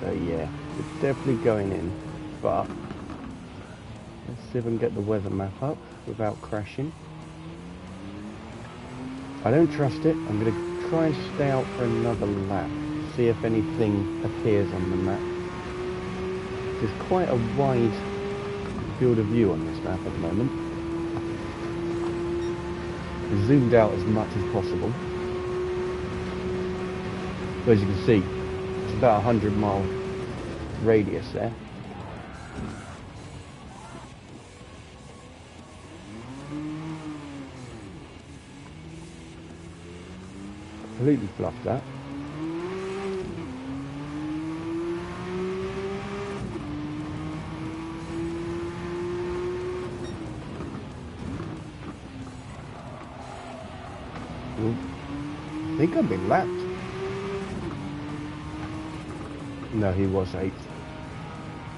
So yeah, we're definitely going in. But let's see if I can get the weather map up without crashing. I don't trust it. I'm going to try and stay out for another lap. See if anything appears on the map. There's quite a wide field of view on this map at the moment. Zoomed out as much as possible. As you can see, it's about 100-mile radius there. Completely fluffed that. Ooh. I think I've been lapped. No, he was 8th.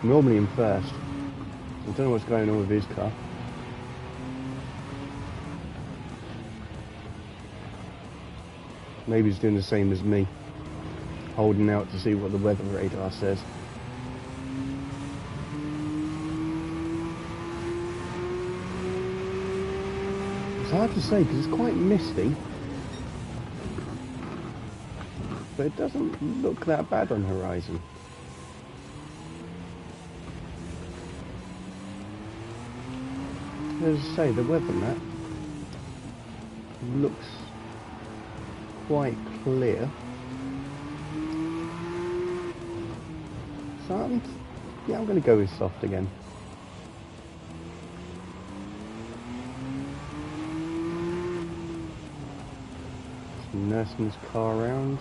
Normally in 1st. I don't know what's going on with his car. Maybe he's doing the same as me. Holding out to see what the weather radar says. It's hard to say because it's quite misty. But it doesn't look that bad on the horizon. As I say, the weather map looks quite clear. So I'm going to go with soft again. Nursing his car around.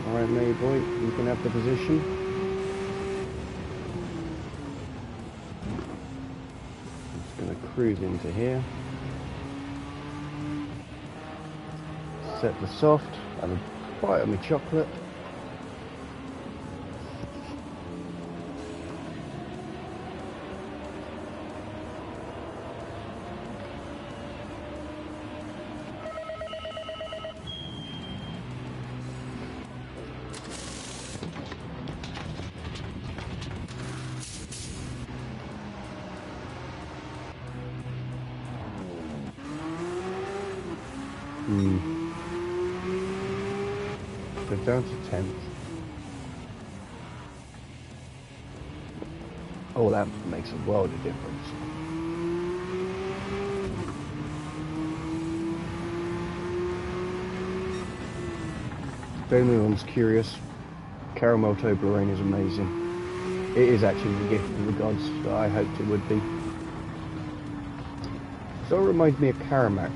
Alright, Mary boy, you can have the position. Just going to cruise into here. Set the soft, have a bite of my chocolate. So down to 10th. Oh, that makes a world of difference. If anyone's curious, caramel Toblerone is amazing. It is actually the gift of the gods that I hoped it would be. So it reminds me of Caramac.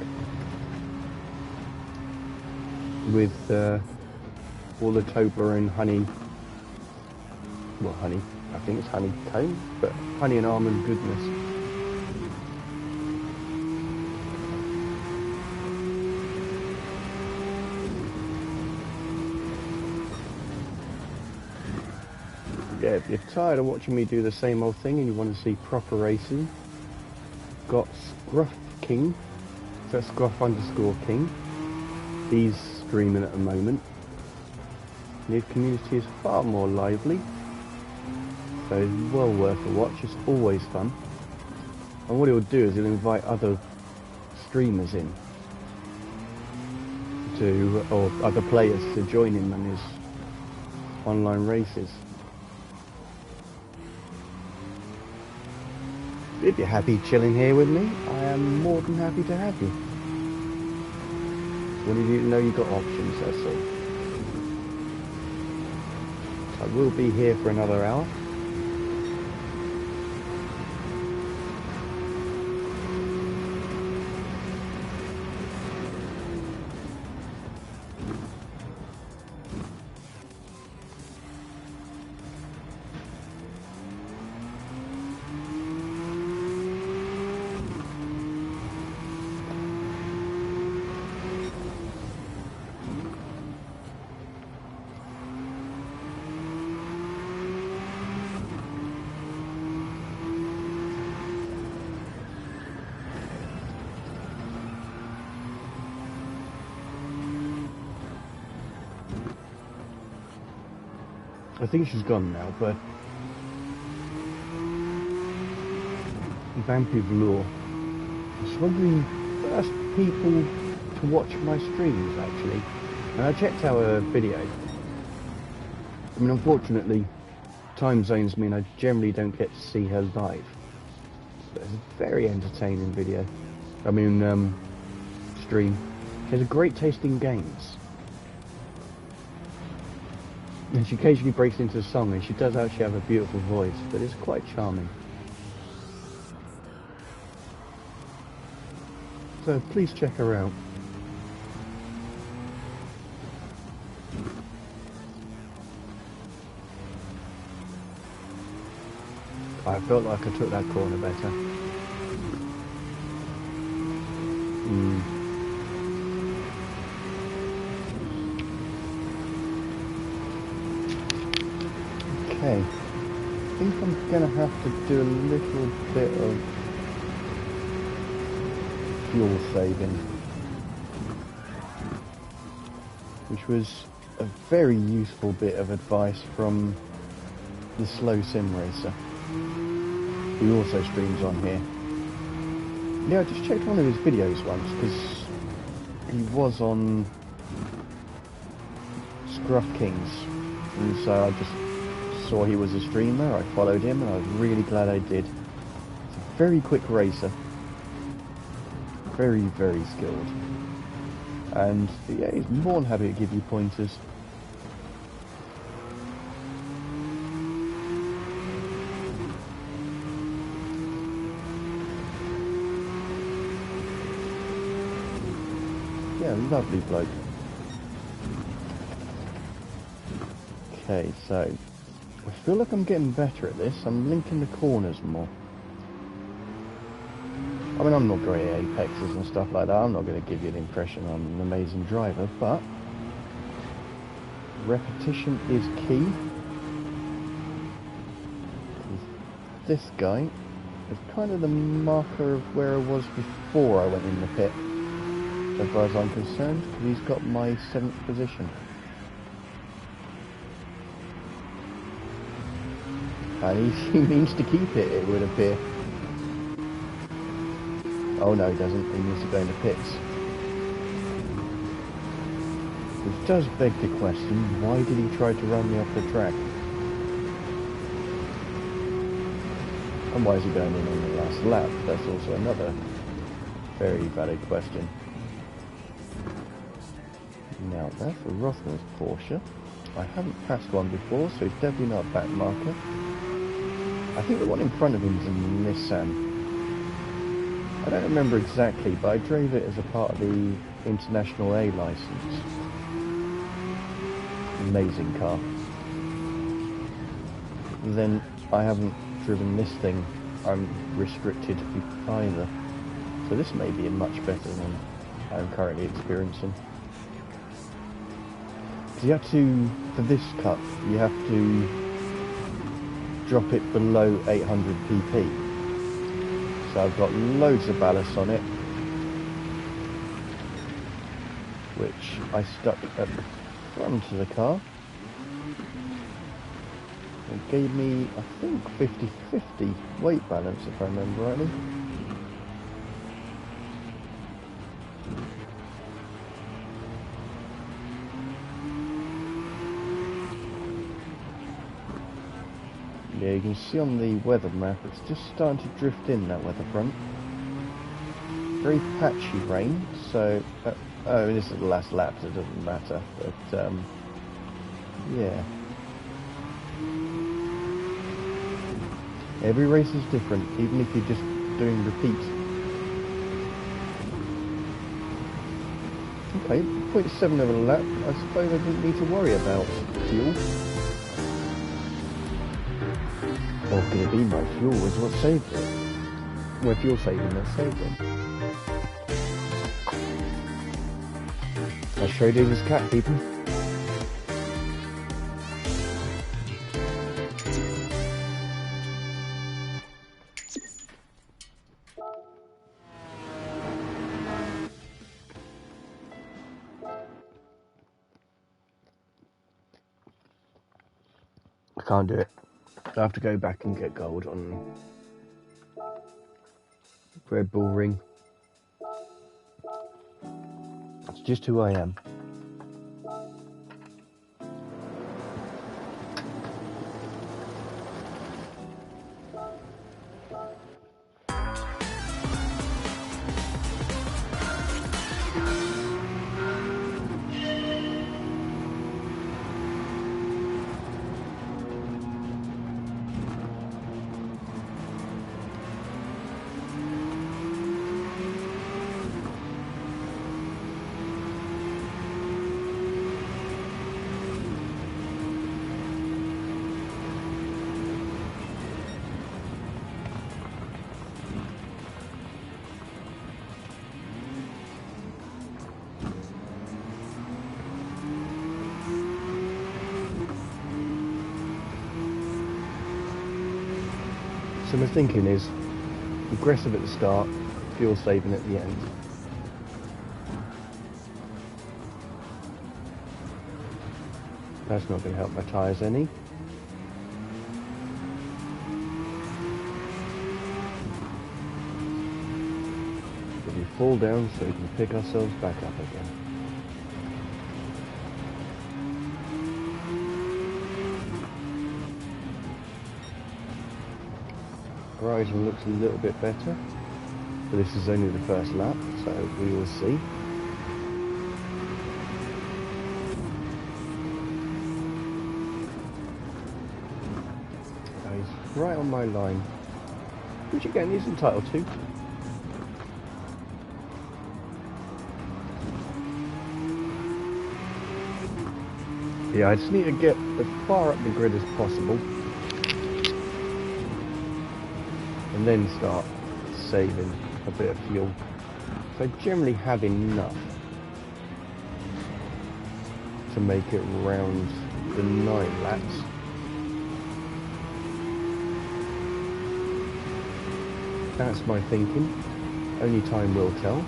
With all the Toblerone honey, well, honey, I think it's honeycomb, but honey and almond goodness. Yeah, if you're tired of watching me do the same old thing and you want to see proper racing, got Scruff King, so Scruff_King. He's streaming at the moment. His community is far more lively, so it's well worth a watch. It's always fun. And what he'll do is he'll invite other streamers in to, or other players to join him in his online races. If you're happy chilling here with me, I am more than happy to have you. Wanted you to know you've got options, that's all. I will be here for another hour. I think she's gone now, but Vampy Velour. I was wondering first people to watch my streams actually. And I checked out her video. I mean, unfortunately, time zones mean I generally don't get to see her live. But it's a very entertaining video. I mean, stream. She has a great taste in games. And she occasionally breaks into a song, and she does actually have a beautiful voice, but it's quite charming. So please check her out. I felt like I took that corner better. Okay, I think I'm going to have to do a little bit of fuel saving, which was a very useful bit of advice from the Slow Sim Racer, who also streams on here. Yeah, I just checked one of his videos once, because he was on Scruff Kings, and so I just saw he was a streamer, I followed him, and I was really glad I did. He's a very quick racer. Very, very skilled. And yeah, he's more than happy to give you pointers. Yeah, lovely bloke. Okay, so I feel like I'm getting better at this. I'm linking the corners more. I mean, I'm not great at apexes and stuff like that. I'm not going to give you the impression I'm an amazing driver, but repetition is key. This guy is kind of the marker of where I was before I went in the pit, as far as I'm concerned, because he's got my 7th position. And he means to keep it, it would appear. Oh no, he doesn't. He needs to go in the pits. does beg the question, why did he try to run me off the track? And why is he going in on the last lap? That's also another very valid question. Now, that's a Rothman's Porsche. I haven't passed one before, so it's definitely not a back marker. I think the one in front of him is a Nissan. I don't remember exactly, but I drove it as a part of the International A license. Amazing car. And then I haven't driven this thing. I'm restricted either. So this may be much better than I'm currently experiencing. Because you have to, for this cut, you have to drop it below 800 pp. So I've got loads of ballast on it, which I stuck at the front of the car. It gave me, I think, 50-50 weight balance, if I remember rightly. Yeah, you can see on the weather map, it's just starting to drift in, that weather front. Very patchy rain, so... oh, this is the last lap, so it doesn't matter, but, yeah. Every race is different, even if you're just doing repeat. Okay, 0.7 of a lap, I suppose I didn't need to worry about fuel. Or could it be my fuel was what saved it? Well, fuel saving that saved it. I showed you this cat, people. I can't do it. I have to go back and get gold on Red Bull Ring. It's just who I am. So my thinking is, aggressive at the start, fuel saving at the end. That's not going to help my tyres any. But we fall down so we can pick ourselves back up again. Horizon looks a little bit better, but this is only the first lap, so we will see. He's right on my line, which again he's entitled to. Yeah, I just need to get as far up the grid as possible. And then start saving a bit of fuel. So I generally have enough to make it around the 9 laps. That's my thinking. Only time will tell.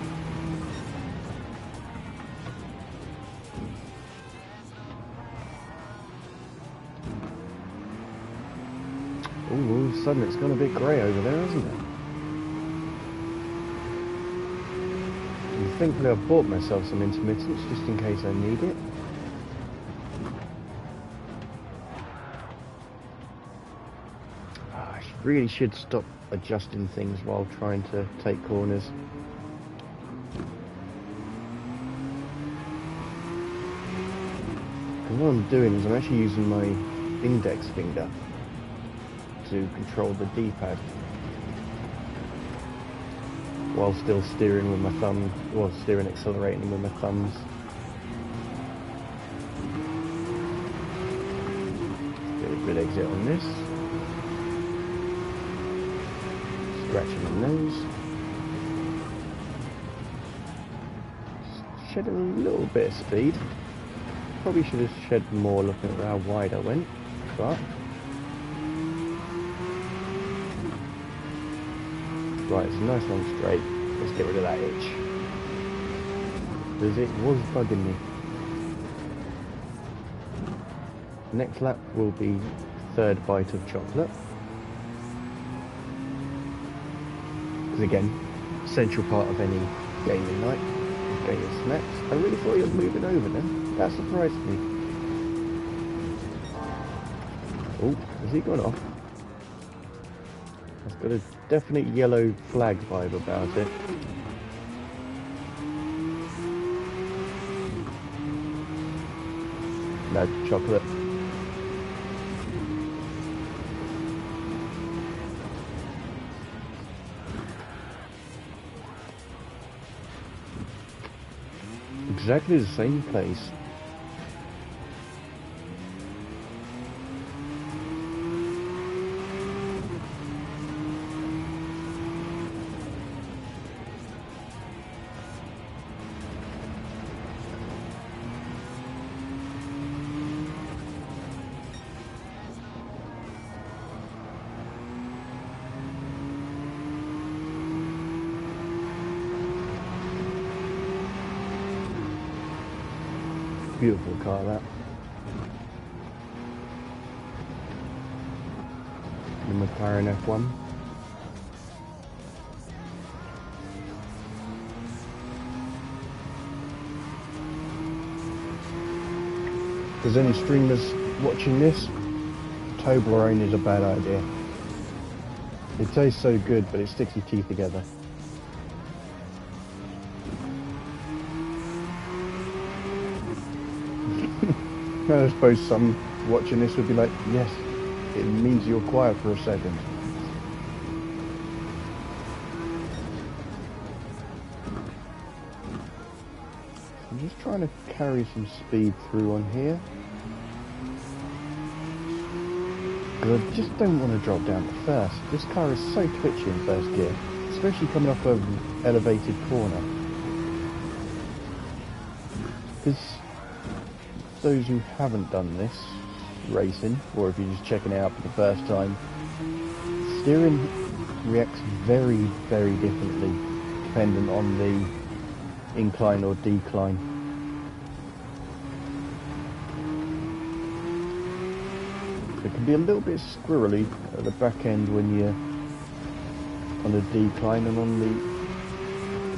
Oh, all of a sudden it's gone a bit grey over there, hasn't it? And thankfully I've bought myself some intermittents just in case I need it. Really should stop adjusting things while trying to take corners. And what I'm doing is I'm actually using my index finger to control the D-pad while still steering with my thumb, or steering accelerating with my thumbs. Get a good exit on this. Scratching my nose. Shed a little bit of speed. Probably should have shed more looking at how wide I went, but right, it's a nice long straight. Let's get rid of that itch, because it was bugging me. Next lap will be third bite of chocolate, because again, essential part of any gaming night is getting snacks. I really thought he was moving over then. That surprised me. Oh, has he gone off? It's got a definite yellow flag vibe about it. No, chocolate. Exactly the same place. Beautiful car, that. The McLaren F1. If there's any streamers watching this, Toblerone is a bad idea. It tastes so good, but it sticks your teeth together. I suppose some watching this would be like, yes, it means you're quiet for a second. I'm just trying to carry some speed through on here. But I just don't want to drop down to first. This car is so twitchy in first gear, especially coming off an elevated corner. Because those who haven't done this racing, or if you're just checking it out for the first time, steering reacts very, very differently depending on the incline or decline. It can be a little bit squirrely at the back end when you're on the decline, and on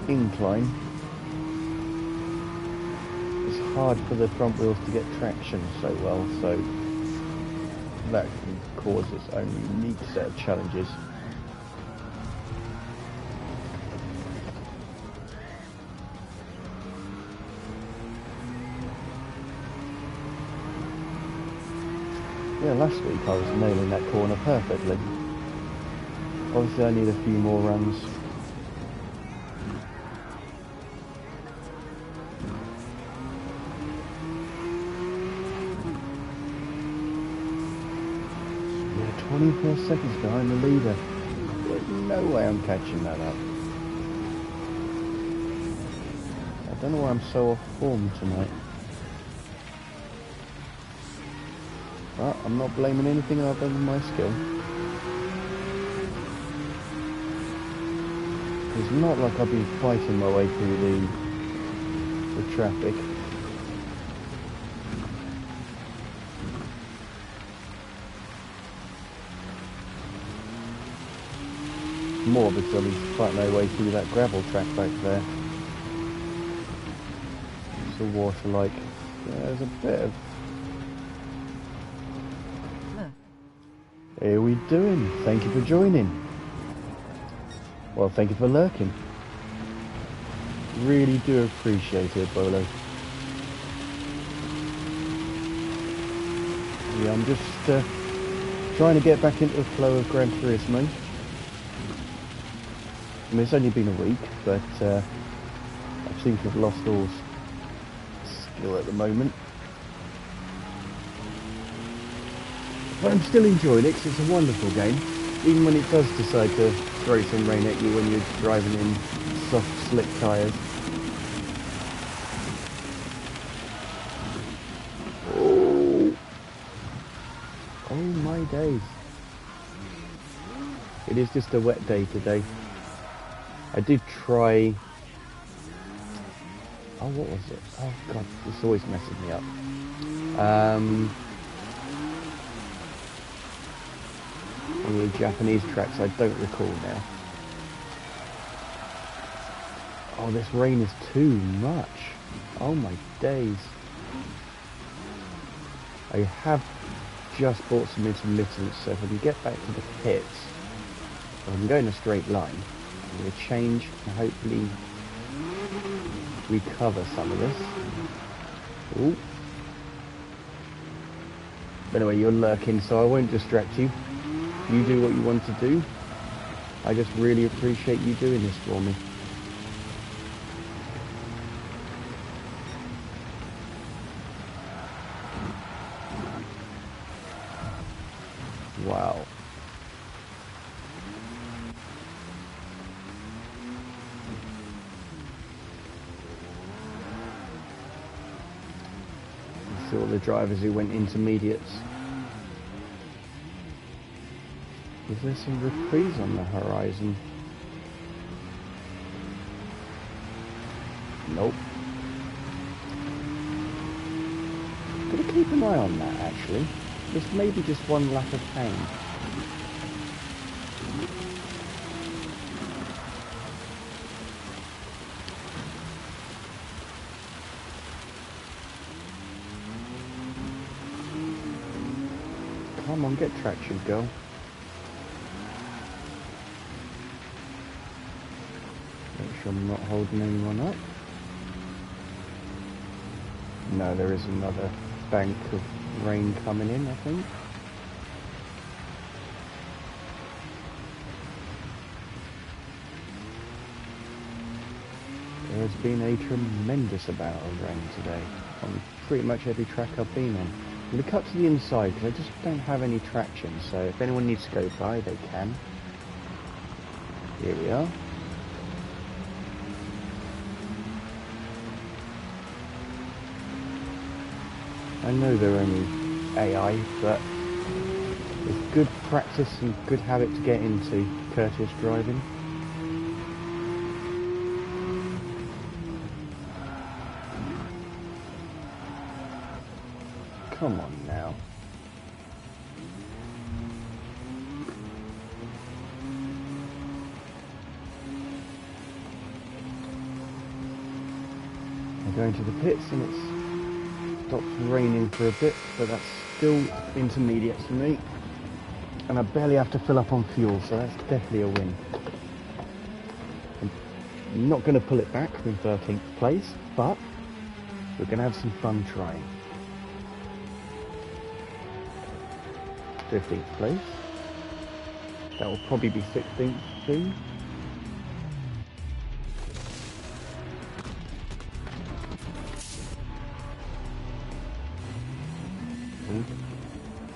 the incline hard for the front wheels to get traction so well, so that can cause its own unique set of challenges. Yeah, last week I was nailing that corner perfectly. Obviously I need a few more runs. Yeah, 24 seconds behind the leader. There's no way I'm catching that up. I don't know why I'm so off form tonight. But I'm not blaming anything other than my skill. It's not like I've been fighting my way through the traffic. More because I've been fighting my way through that gravel track back there. It's all water-like. There's a bit of... How we doing? Thank you for joining. Well, thank you for lurking. Really do appreciate it, Bolo. Yeah, I'm just trying to get back into the flow of Gran Turismo. I mean, it's only been a week, but I seem to have lost all skill at the moment. But I'm still enjoying it 'cause it's a wonderful game, even when it does decide to throw some rain at you when you're driving in soft, slick tyres. Oh my days. It is just a wet day today. I did try... Oh, what was it? Oh god, this always messes me up. One of the Japanese tracks, I don't recall now. Oh, this rain is too much. Oh my days. I have just bought some intermittents, so if I can get back to the pits, if I can go in a straight line, I'm going to change and hopefully recover some of this. Ooh. But anyway, you're lurking, so I won't distract you. You do what you want to do. I just really appreciate you doing this for me. Wow. You see all the drivers who went intermediates. Is there some reprise on the horizon? Nope. Gotta keep an eye on that actually. This may be just one lack of pain. Come on, get traction, girl. Make sure I'm not holding anyone up. No, there is another bank of rain coming in, I think. There has been a tremendous amount of rain today on pretty much every track I've been on. I'm going to cut to the inside because I just don't have any traction, so if anyone needs to go by, they can. Here we are. I know they're only AI, but it's good practice and good habit to get into courteous driving. Come on now. I'm going to the pits and it's stopped raining for a bit, but that's still intermediates for me. And I barely have to fill up on fuel, so that's definitely a win. I'm not going to pull it back from 13th place, but we're going to have some fun trying. 15th place. That will probably be 16th soon.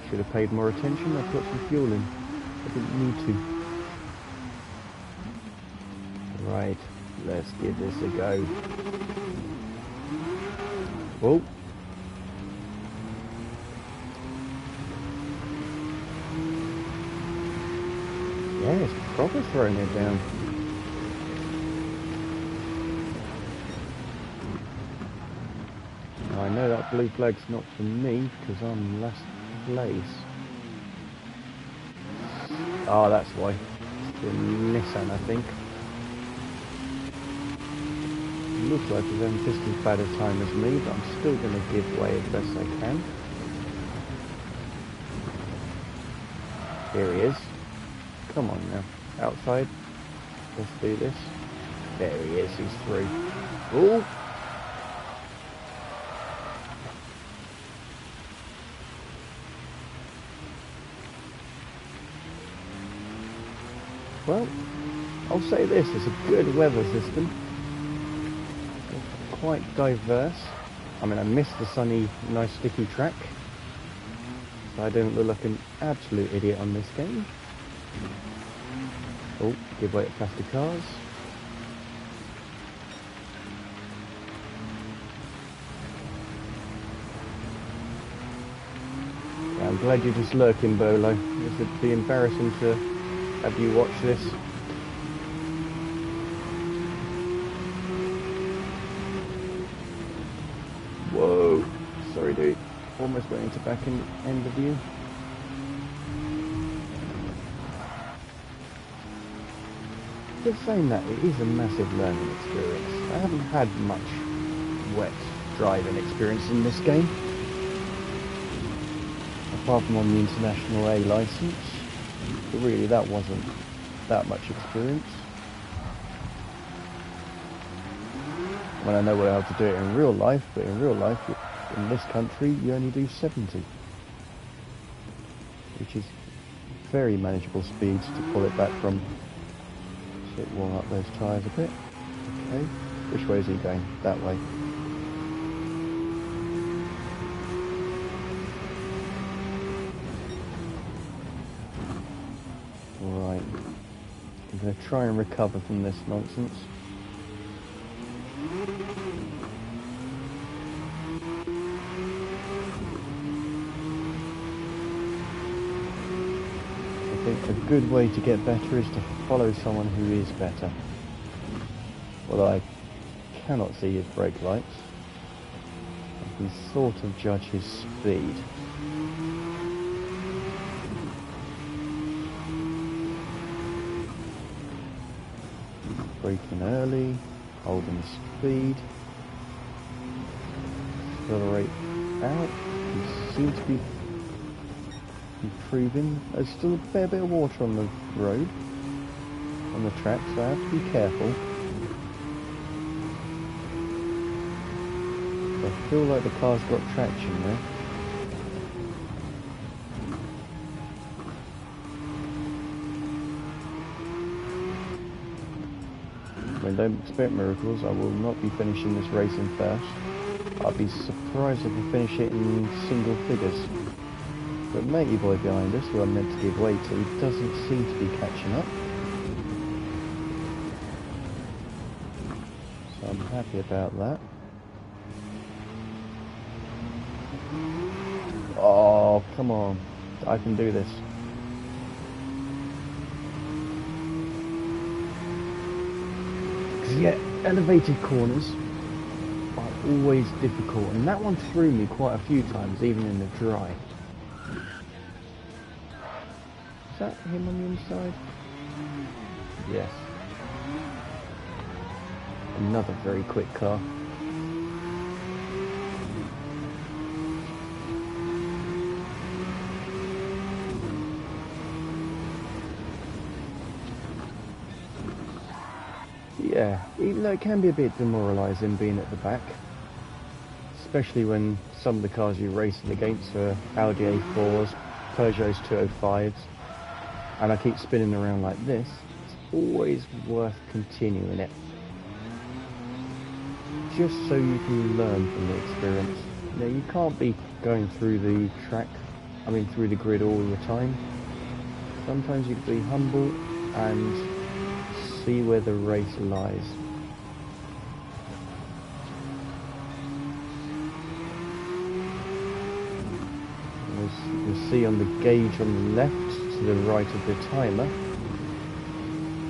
Should have paid more attention. I put some fuel in. I didn't need to. Right, let's give this a go. Whoa. Yeah, it's proper throwing it down. Now, I know that blue flag's not for me because I'm last place. Oh, that's why. It's the Nissan, I think. Looks like it's having just as bad a time as me, but I'm still going to give way as best I can. Here he is. Come on now. Outside. Let's do this. There he is. He's through. Oh! Well, I'll say this. It's a good weather system. It's quite diverse. I mean, I missed the sunny, nice sticky track. So I don't look like an absolute idiot on this game. Oh, give way to faster cars. Yeah, I'm glad you're just lurking, Bolo. This would be embarrassing to have you watch this. Whoa! Sorry, dude. Almost went into back end of you. Just saying that, it is a massive learning experience. I haven't had much wet driving experience in this game, apart from on the International A license, but really that wasn't that much experience. When I know how to do it in real life, but in real life, in this country, you only do 70, which is very manageable speeds to pull it back from. It warm up those tyres a bit. Okay, which way is he going? That way. Right. I'm going to try and recover from this nonsense. I think a good way to get better is to follow someone who is better. Although I cannot see his brake lights, I can sort of judge his speed. Braking early, holding speed, accelerate out. You seem to be improving. There's still a fair bit of water on the road, on the track, so I have to be careful. I feel like the car's got traction there. I mean, don't expect miracles. I will not be finishing this race in first. I'd be surprised if I finish it in single figures. But matey boy behind us, who I'm meant to give way to, doesn't seem to be catching up. So I'm happy about that. Oh, come on. I can do this. Because yeah, elevated corners are always difficult, and that one threw me quite a few times, even in the dry. Is that him on the inside? Yes. Another very quick car. Yeah, even though it can be a bit demoralising being at the back, especially when some of the cars you're racing against are Audi A4s, Peugeot's 205s, and I keep spinning around like this, it's always worth continuing it. Just so you can learn from the experience. You know, you can't be going through the track, through the grid all the time. Sometimes you can be humble and see where the race lies. As you can see on the gauge on the left, to the right of the timer,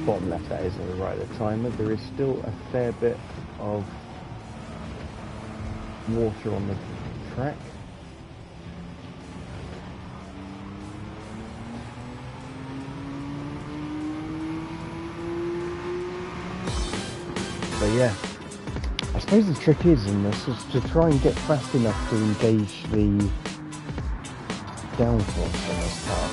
bottom left that is, on the right of the timer, there is still a fair bit of water on the track. So yeah, I suppose the trick is in this is to try and get fast enough to engage the downforce on this car.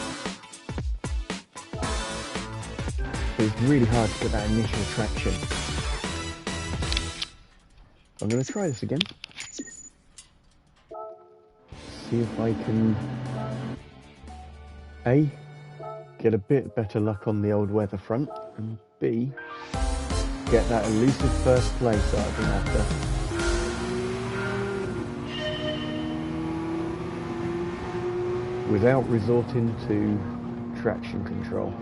but it's really hard to get that initial traction. I'm going to try this again. See if I can A, get a bit better luck on the old weather front, and B, get that elusive first place that I've been after. Without resorting to traction control.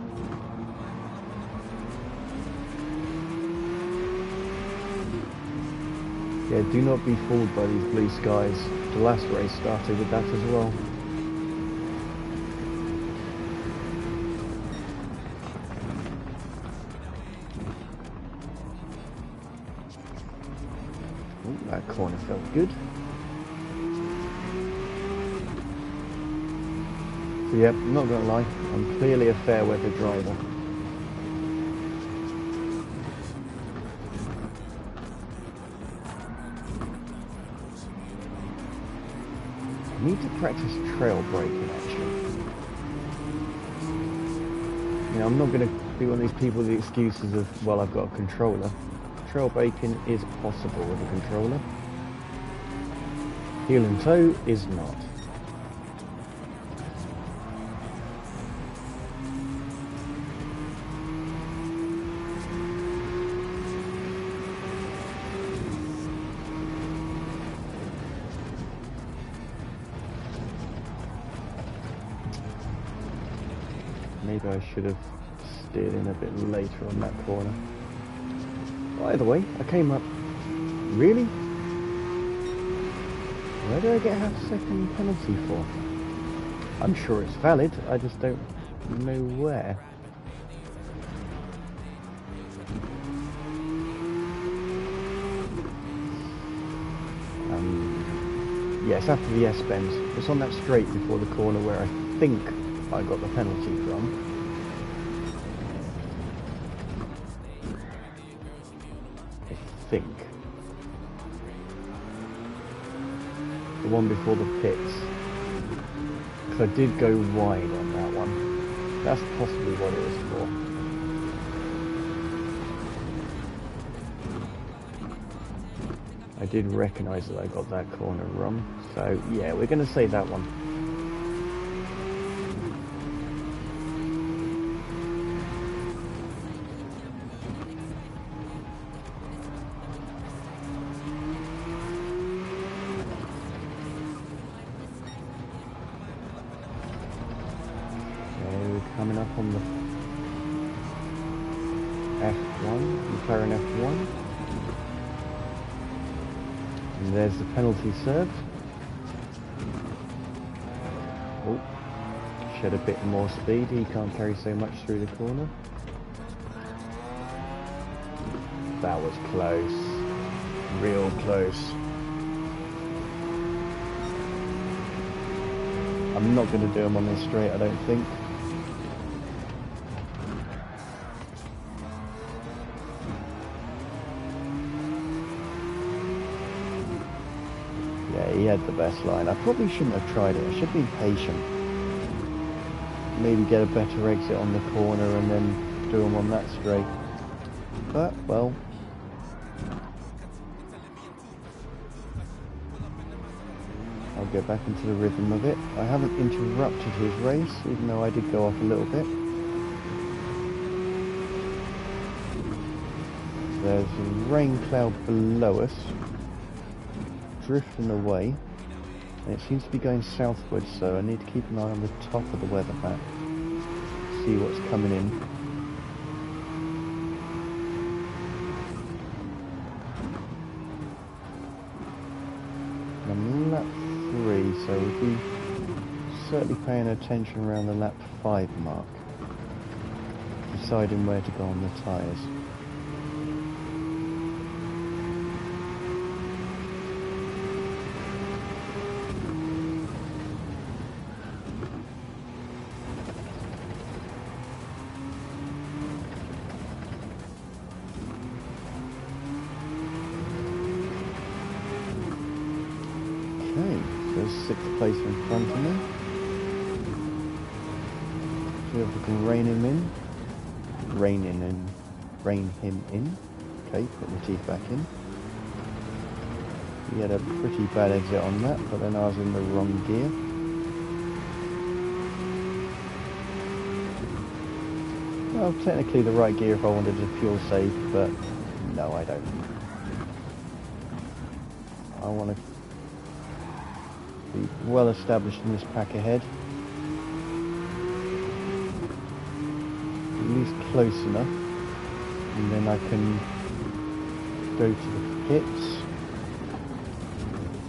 Yeah, do not be fooled by these blue skies. The last race started with that as well. Ooh, that corner felt good. So yep, not gonna lie, I'm clearly a fair weather driver. I need to practice trail braking actually. You know, I'm not gonna be one of these people with the excuses of, well, I've got a controller. Trail braking is possible with a controller. Heel and toe is not. Maybe I should have steered in a bit later on that corner. By the way, I came up... Really? Where do I get half a second penalty for? I'm sure it's valid, I just don't know where. Yes, after the S-bend. It's on that straight before the corner where I think I got the penalty from. I think. The one before the pits. Because I did go wide on that one. That's possibly what it was for. I did recognise that I got that corner wrong. So yeah, we're going to say that one. Coming up on the F1, McLaren F1. And there's the penalty served. Oh, shed a bit more speed, he can't carry so much through the corner. That was close, real close. I'm not going to do him on this straight, I don't think. He had the best line. I probably shouldn't have tried it. I should be patient. Maybe get a better exit on the corner and then do them on that straight. But, well. I'll get back into the rhythm of it. I haven't interrupted his race, even though I did go off a little bit. There's a rain cloud below us. Drifting away, and it seems to be going southwards, so I need to keep an eye on the top of the weather map, see what's coming in. I'm lap 3, so we'll be certainly paying attention around the lap 5 mark, deciding where to go on the tyres. Okay, so 6th place in front of me. See if we can rein him in. rein him in. Okay, put the teeth back in. He had a pretty bad exit on that, but then I was in the wrong gear. Well, technically the right gear if I wanted to fuel save, but no, I don't. I want to be well established in this pack ahead. At least close enough, and then I can go to the pits.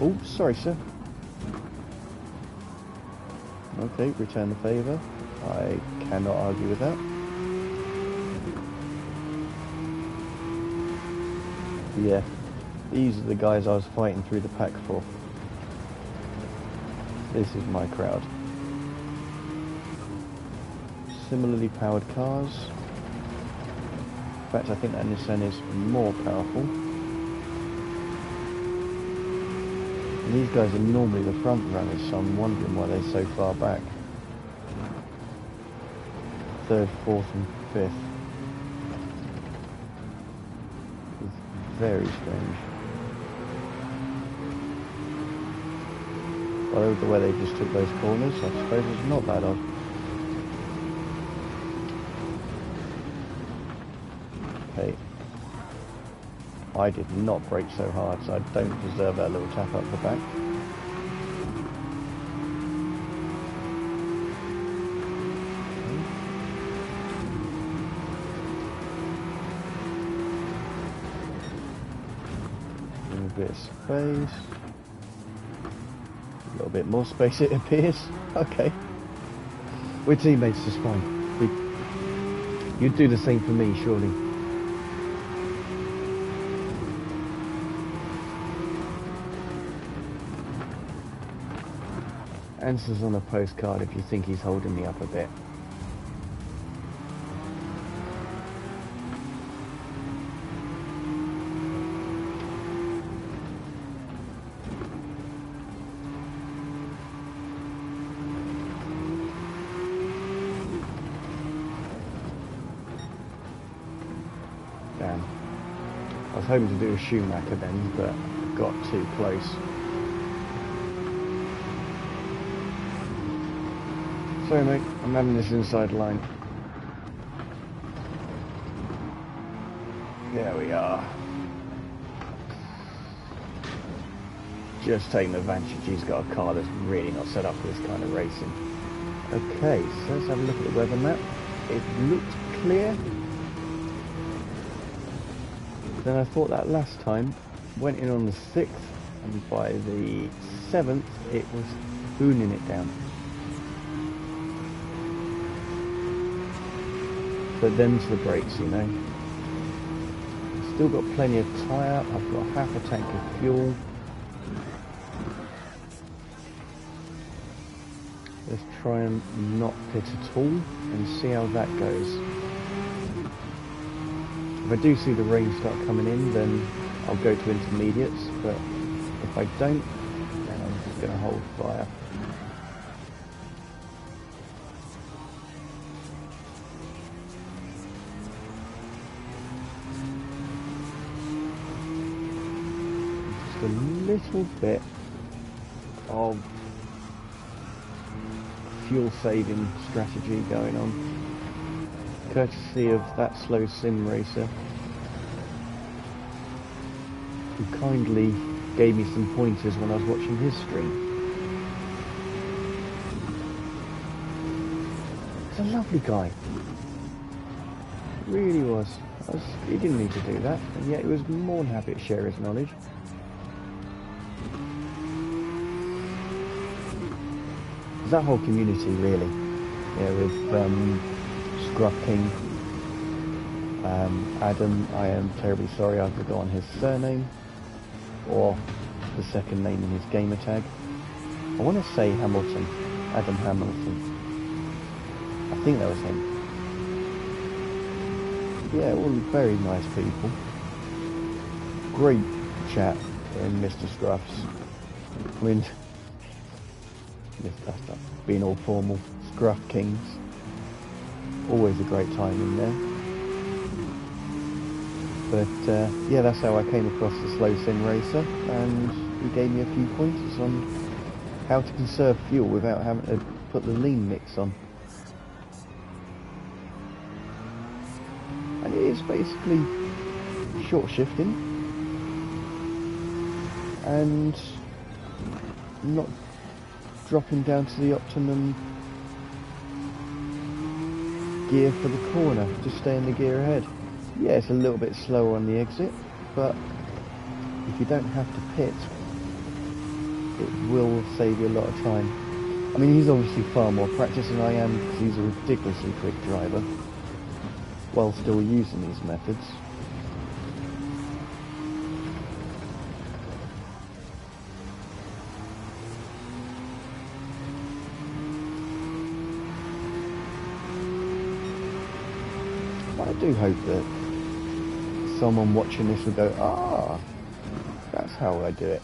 Oh, sorry, sir. Okay, return the favour. I cannot argue with that. Yeah, these are the guys I was fighting through the pack for. This is my crowd. Similarly powered cars. In fact, I think that Nissan is more powerful. And these guys are normally the front runners, so I'm wondering why they're so far back. Third, fourth and fifth. It's very strange. Well, the way they just took those corners, I suppose it's not that odd. Okay. I did not brake so hard, so I don't deserve that little tap up the back. A bit of space. A little bit more space, it appears. Okay. We're teammates, it's fine. You'd do the same for me, surely. Answers on a postcard if you think he's holding me up a bit. Damn. I was hoping to do a Schumacher then, but got too close. Sorry mate, I'm having this inside line. There we are. Just taking advantage he's got a car that's really not set up for this kind of racing. Okay, so let's have a look at the weather map. It looked clear. Then I thought that last time, went in on the 6th, and by the 7th it was booning it down. But them's the brakes, you know. Still got plenty of tyre, I've got half a tank of fuel. Let's try and not pit at all and see how that goes. If I do see the rain start coming in, then I'll go to intermediates, but if I don't, then I'm just going to hold fire. A little bit of fuel saving strategy going on, courtesy of that slow sim racer who kindly gave me some pointers when I was watching his stream. He's a lovely guy, really was. He didn't need to do that, and yet he was more than happy to share his knowledge. That whole community really, yeah, with Scruff King, Adam, I am terribly sorry I've forgotten his surname, or the second name in his gamer tag. I want to say Hamilton, Adam Hamilton, I think that was him. Yeah, all very nice people, great chat in Mr. Scruff's. I mean, that's being all formal. Scruff Kings, always a great time in there. But yeah, that's how I came across the Slow Sim Racer, and he gave me a few pointers on how to conserve fuel without having to put the lean mix on. And it is basically short shifting and not dropping down to the optimum gear for the corner, just stay in the gear ahead. Yeah, it's a little bit slower on the exit, but if you don't have to pit, it will save you a lot of time. I mean, he's obviously far more practiced than I am, because he's a ridiculously quick driver, while still using these methods. But I do hope that someone watching this will go, ah, that's how I do it.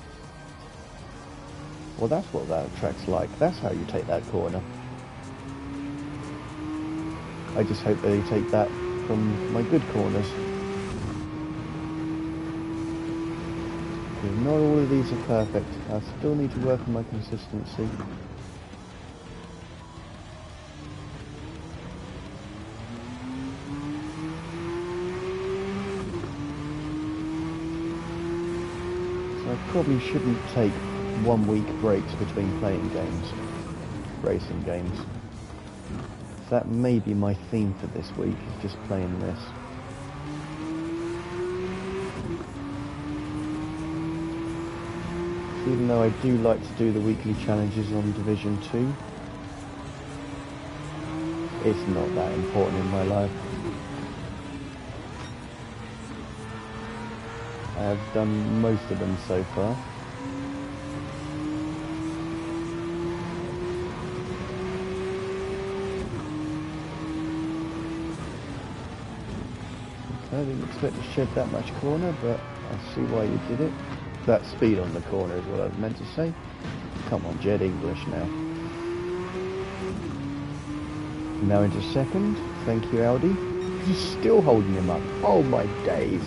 Well, that's what that track's like. That's how you take that corner. I just hope they take that from my good corners. Because not all of these are perfect. I still need to work on my consistency. So I probably shouldn't take 1 week breaks between playing games, racing games. So that may be my theme for this week, is just playing this. So even though I do like to do the weekly challenges on Division 2, it's not that important in my life. I have done most of them so far. I didn't expect to shed that much corner, but I see why you did it. That speed on the corner is what I was meant to say. Come on, Jed, English now. Now into second. Thank you, Audi. He's still holding him up. Oh my days.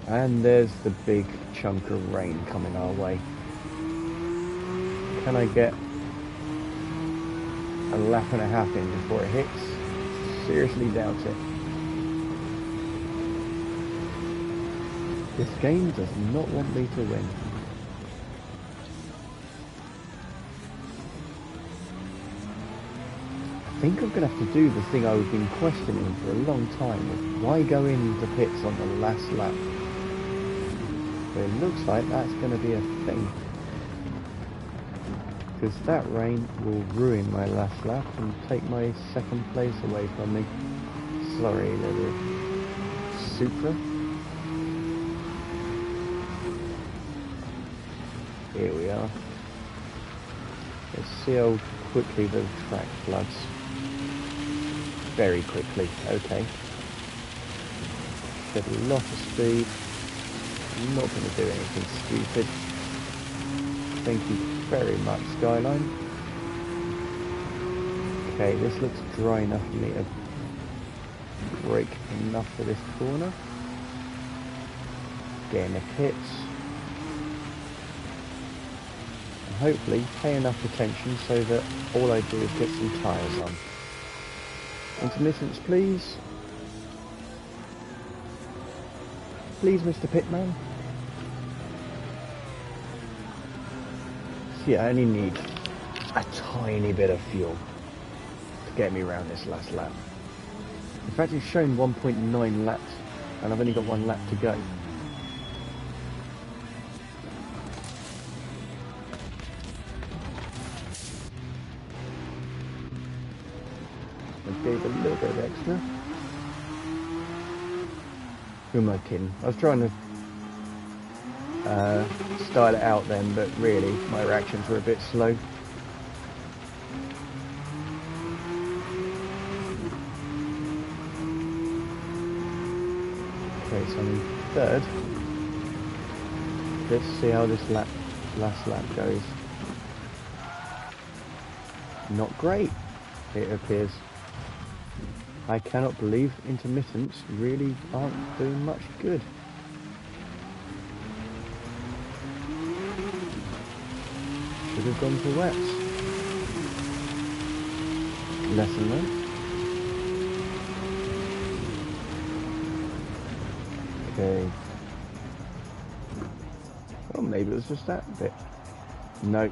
And there's the big chunk of rain coming our way. Can I get a lap and a half in before it hits? Seriously doubt it. This game does not want me to win. I think I'm going to have to do the thing I've been questioning for a long time, of why go into pits on the last lap? But it looks like that's going to be a thing. Because that rain will ruin my last lap and take my second place away from me. Sorry, little Supra. Here we are. Let's see how quickly the track floods. Very quickly, okay. Shed a lot of speed. I'm not going to do anything stupid. Thank you very much, Skyline. Okay, this looks dry enough for me to brake enough for this corner. Get in the pits. And hopefully pay enough attention so that all I do is get some tyres on. Intermittents, please. Please, Mr. Pitman. So yeah, I only need a tiny bit of fuel to get me around this last lap. In fact, it's shown 1.9 laps, and I've only got 1 lap to go. I gave a little bit of extra. Who am I kidding? I was trying to style it out then, but really my reactions were a bit slow. Okay, so I'm in third. Let's see how this last lap goes. Not great, it appears. I cannot believe intermittents really aren't doing much good. Should have gone for wets. Lesson learned. Okay. Well, maybe it was just that bit. No,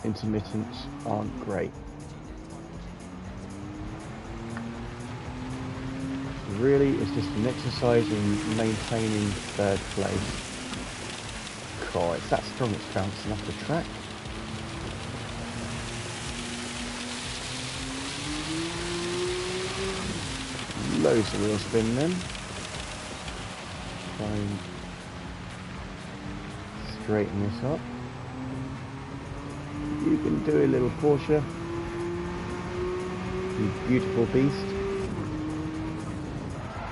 intermittents aren't great. Really, it's just an exercise in maintaining third place. God, it's that strong it's bouncing off the track. Loads of wheel spin then. Try and straighten this up. You can do a little Porsche. You beautiful beast.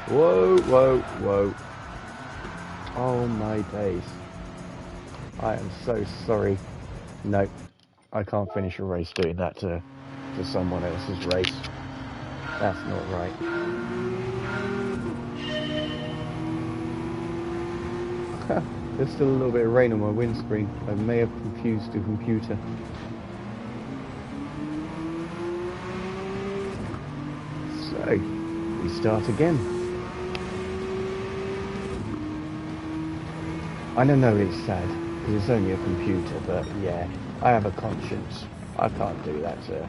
Whoa, whoa, whoa. Oh my days. I am so sorry. No, I can't finish a race doing that to someone else's race. That's not right. There's still a little bit of rain on my windscreen. I may have confused the computer. So, we start again. I don't know it's sad, because it's only a computer, but yeah, I have a conscience. I can't do that to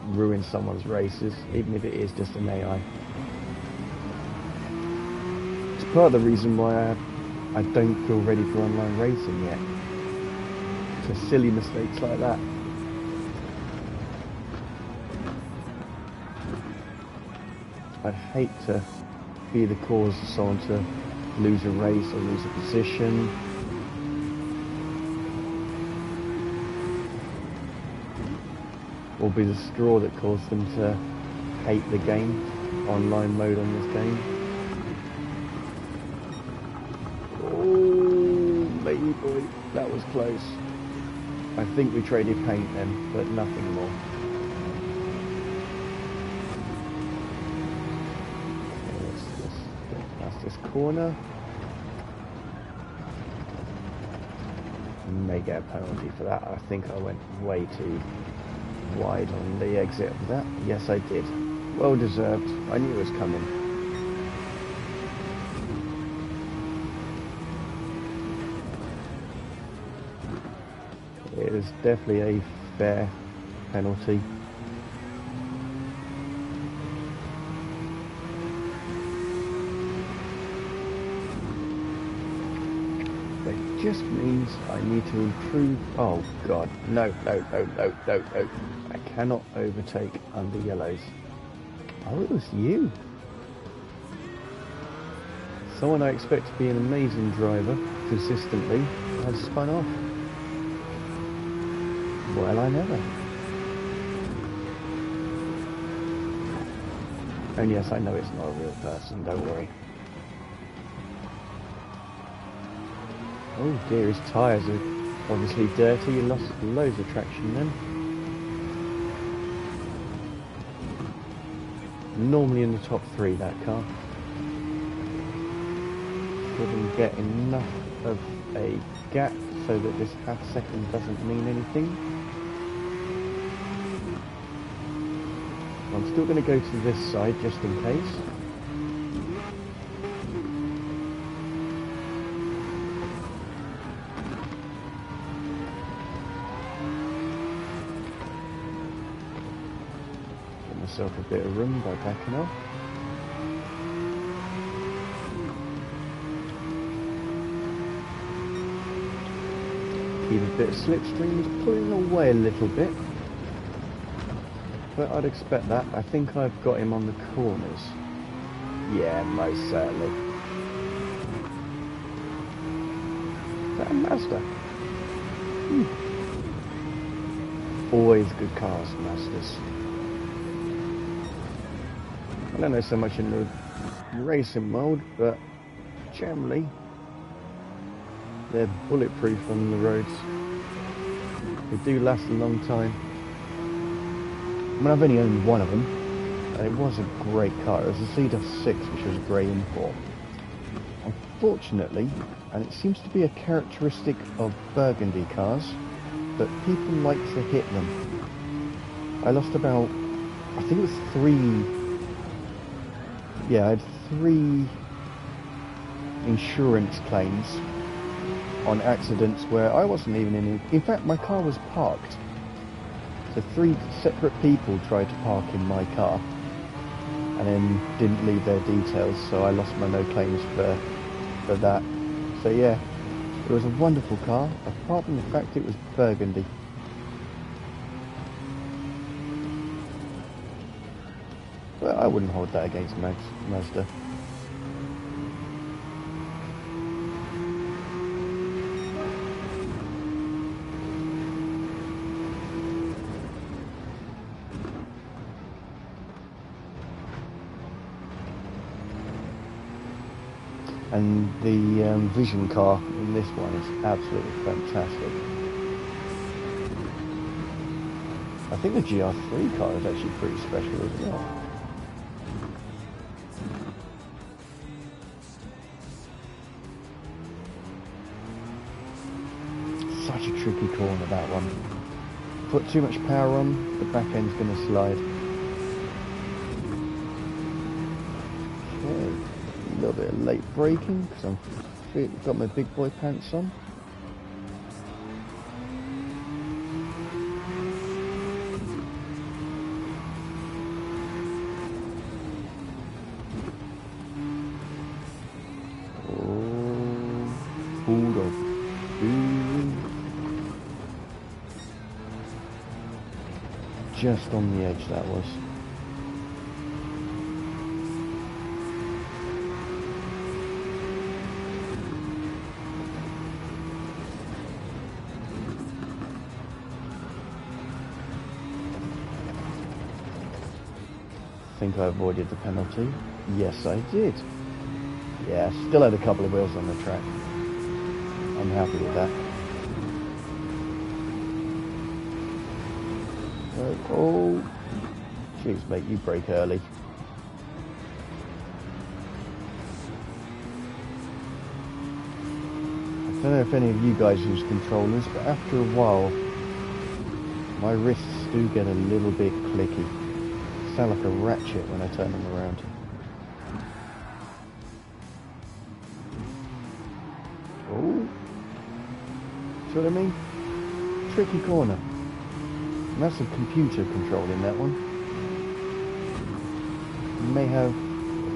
ruin someone's races, even if it is just an AI. It's part of the reason why I don't feel ready for online racing yet. For silly mistakes like that. I'd hate to be the cause of someone to lose a race or lose a position. Or be the straw that caused them to hate the game, online mode on this game. Oh, baby boy, that was close. I think we traded paint then, but nothing more. Let's get past this corner. May get a penalty for that. I think I went way too wide on the exit of that. Yes, I did. Well deserved. I knew it was coming. It is definitely a fair penalty. It just means I need to improve. Oh god, no, no, no, no, no, no. I cannot overtake under yellows. Oh, it was you. Someone I expect to be an amazing driver consistently has spun off. Well, I never. And yes, I know it's not a real person, don't worry. Oh dear, his tyres are obviously dirty. He lost loads of traction then. Normally in the top 3, that car. Couldn't get enough of a gap so that this half second doesn't mean anything. I'm still going to go to this side just in case. Give myself a bit of room by backing off. Keep a bit of slipstream, is pulling away a little bit. But I'd expect that. I think I've got him on the corners. Yeah, most certainly. Is that a Mazda? Always good cars, Mazdas. I don't know so much in the racing world, but generally they're bulletproof on the roads. They do last a long time. I mean, I've only owned one of them, and it was a great car. It was a C6, which was a grey import. Unfortunately, and it seems to be a characteristic of Burgundy cars, that people like to hit them. I lost about, I think it was 3, yeah, I had 3 insurance claims on accidents where I wasn't even in. In fact, my car was parked. So 3 separate people tried to park in my car and then didn't leave their details, so I lost my no claims for that. So yeah, it was a wonderful car, apart from the fact it was Burgundy. But I wouldn't hold that against Mazda. And the Vision car in this one is absolutely fantastic. I think the GR3 car is actually pretty special as well. Such a tricky corner, that one. Put too much power on, the back end's going to slide. Okay. A little bit of late braking because I've got my big boy pants on. Oh, hold on. Just on the edge that was. I think I avoided the penalty. Yes, I did. Yeah, still had a couple of wheels on the track. I'm happy with that. Oh, jeez, mate, you brake early. I don't know if any of you guys use controllers, but after a while, my wrists do get a little bit clicky. Sound like a ratchet when I turn them around. Oh, see what I mean? Tricky corner. And that's a computer controlling that one. You may have,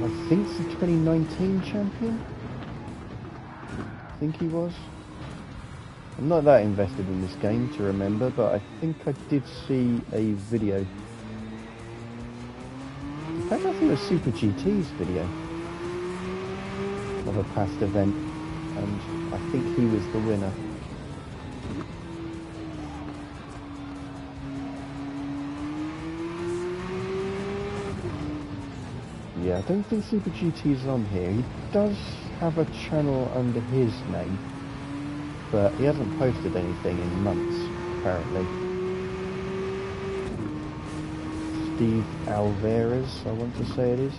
I think it's the 2019 champion. I think he was. I'm not that invested in this game to remember, but I think I did see a video. In fact, I think it was Super GT's video of a past event, and I think he was the winner. Yeah, I don't think Super GT's on here. He does have a channel under his name, but he hasn't posted anything in months, apparently. Steve Alvarez, I want to say it is.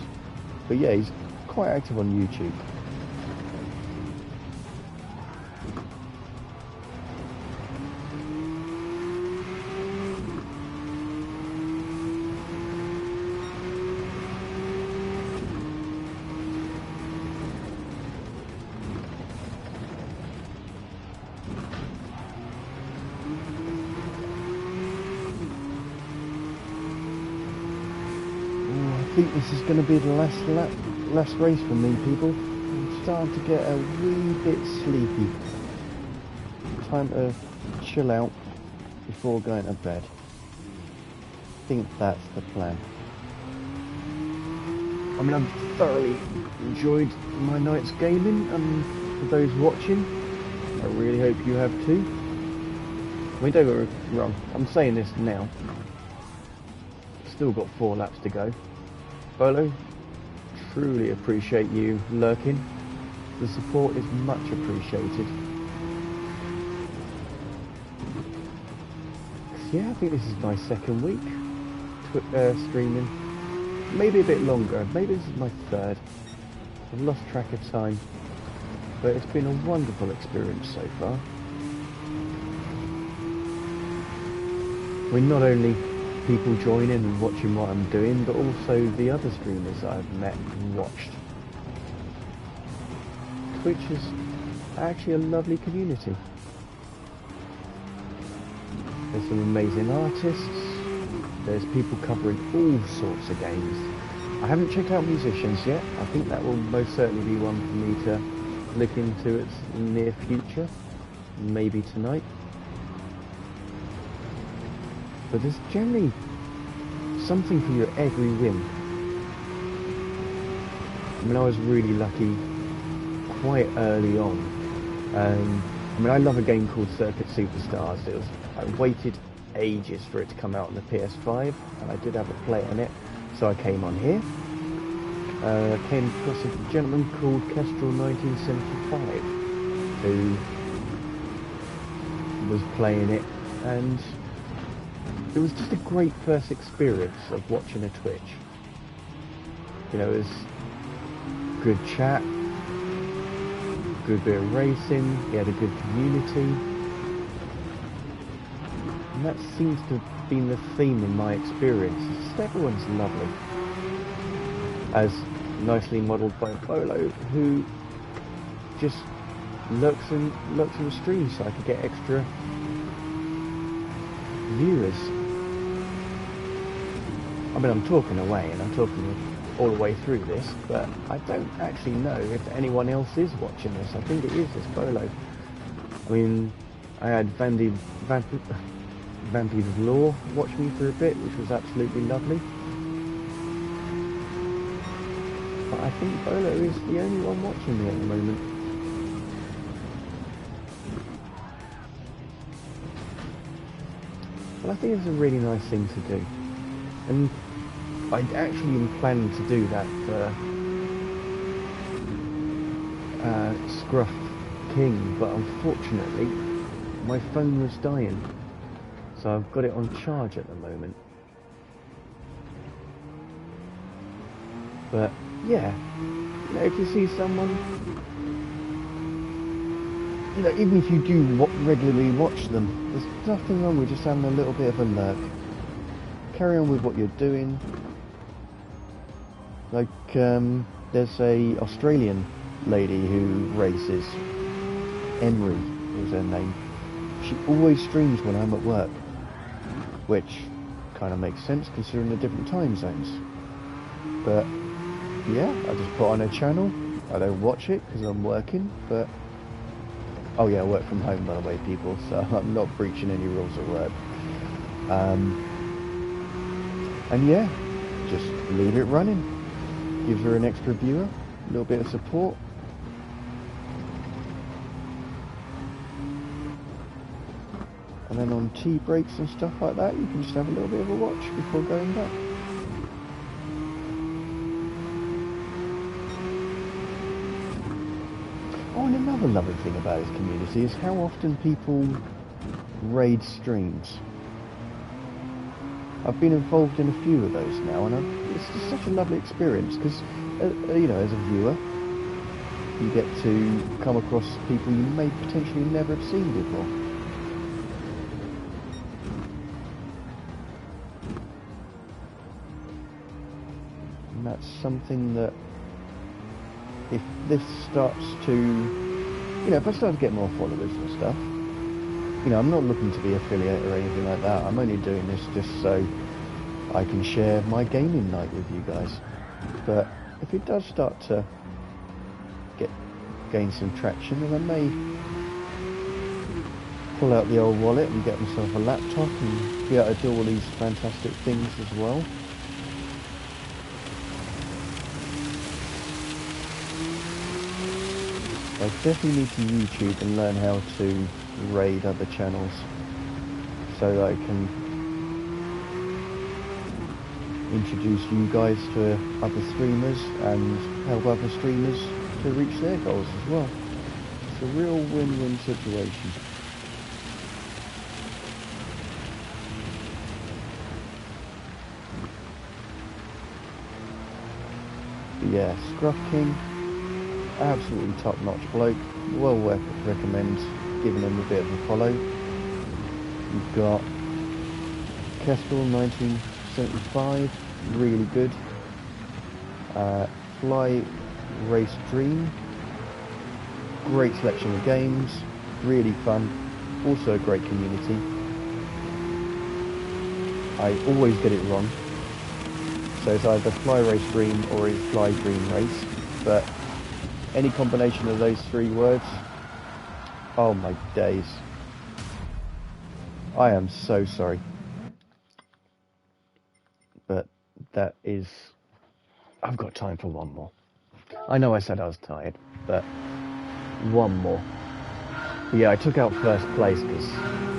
But yeah, he's quite active on YouTube. I think this is going to be the last race for me, people. I'm starting to get a wee bit sleepy. Time to chill out before going to bed. I think that's the plan. I mean, I've thoroughly enjoyed my night's gaming, and for those watching, I really hope you have too. I mean, don't get me wrong, I'm saying this now. Still got 4 laps to go. Bolo, truly appreciate you lurking. The support is much appreciated. Yeah, I think this is my second week streaming. maybe a bit longer. Maybe this is my third. I've lost track of time, but it's been a wonderful experience so far. I mean, not only people joining and watching what I'm doing, but also the other streamers that I've met and watched. Twitch is actually a lovely community. There's some amazing artists. There's people covering all sorts of games. I haven't checked out musicians yet. I think that will most certainly be one for me to look into its near future. Maybe tonight. But there's generally something for your every whim. I mean, I was really lucky quite early on. I mean, I love a game called Circuit Superstars. I waited ages for it to come out on the PS5, and I did have a play on it, so I came on here. I came across a gentleman called Kestrel 1975, who was playing it, and it was just a great first experience of watching a Twitch. You know, it was good chat, good bit of racing, he had a good community, and that seems to have been the theme in my experience. Just everyone's lovely, as nicely modelled by Bolo, who just lurks in the stream so I could get extra viewers. I mean, I'm talking away and I'm talking all the way through this, but I don't actually know if anyone else is watching this. I think it is this Bolo. I mean, I had Vampy's Law watch me for a bit, which was absolutely lovely. But I think Bolo is the only one watching me at the moment. But I think it's a really nice thing to do. And I'd actually planned to do that for Scruff King, but unfortunately my phone was dying, so I've got it on charge at the moment. But yeah, you know, if you see someone, you know, even if you do regularly watch them, there's nothing wrong with just having a little bit of a lurk. Carry on with what you're doing. Like, there's a Australian lady who races. Emery is her name. She always streams when I'm at work, which kind of makes sense considering the different time zones. But yeah, I just put on her channel. I don't watch it because I'm working, but oh yeah, I work from home, by the way, people, so I'm not breaching any rules at work. And yeah, just leave it running. Gives her an extra viewer, a little bit of support. And then on tea breaks and stuff like that, you can just have a little bit of a watch before going back. Oh, and another lovely thing about this community is how often people raid streams. I've been involved in a few of those now, and it's just such a lovely experience because, you know, as a viewer, you get to come across people you may potentially never have seen before. And that's something that, if this starts to, you know, if I start to get more followers and stuff, you know, I'm not looking to be affiliate or anything like that. I'm only doing this just so I can share my gaming night with you guys. But if it does start to gain some traction, then I may pull out the old wallet and get myself a laptop and be able to do all these fantastic things as well. I definitely need to YouTube and learn how to raid other channels so that I can introduce you guys to other streamers and help other streamers to reach their goals as well. It's a real win-win situation. yeah, Scruff King, absolutely top-notch bloke, well worth recommend giving him a bit of a follow. You've got Kestrel 1975, really good. Fly Race Dream, great selection of games, really fun, also a great community. I always get it wrong, so it's either Fly Race Dream or it's Fly Dream Race, but any combination of those three words, oh my days, I am so sorry, but that is, I've got time for one more. I know I said I was tired, but one more. But yeah, I took out first place because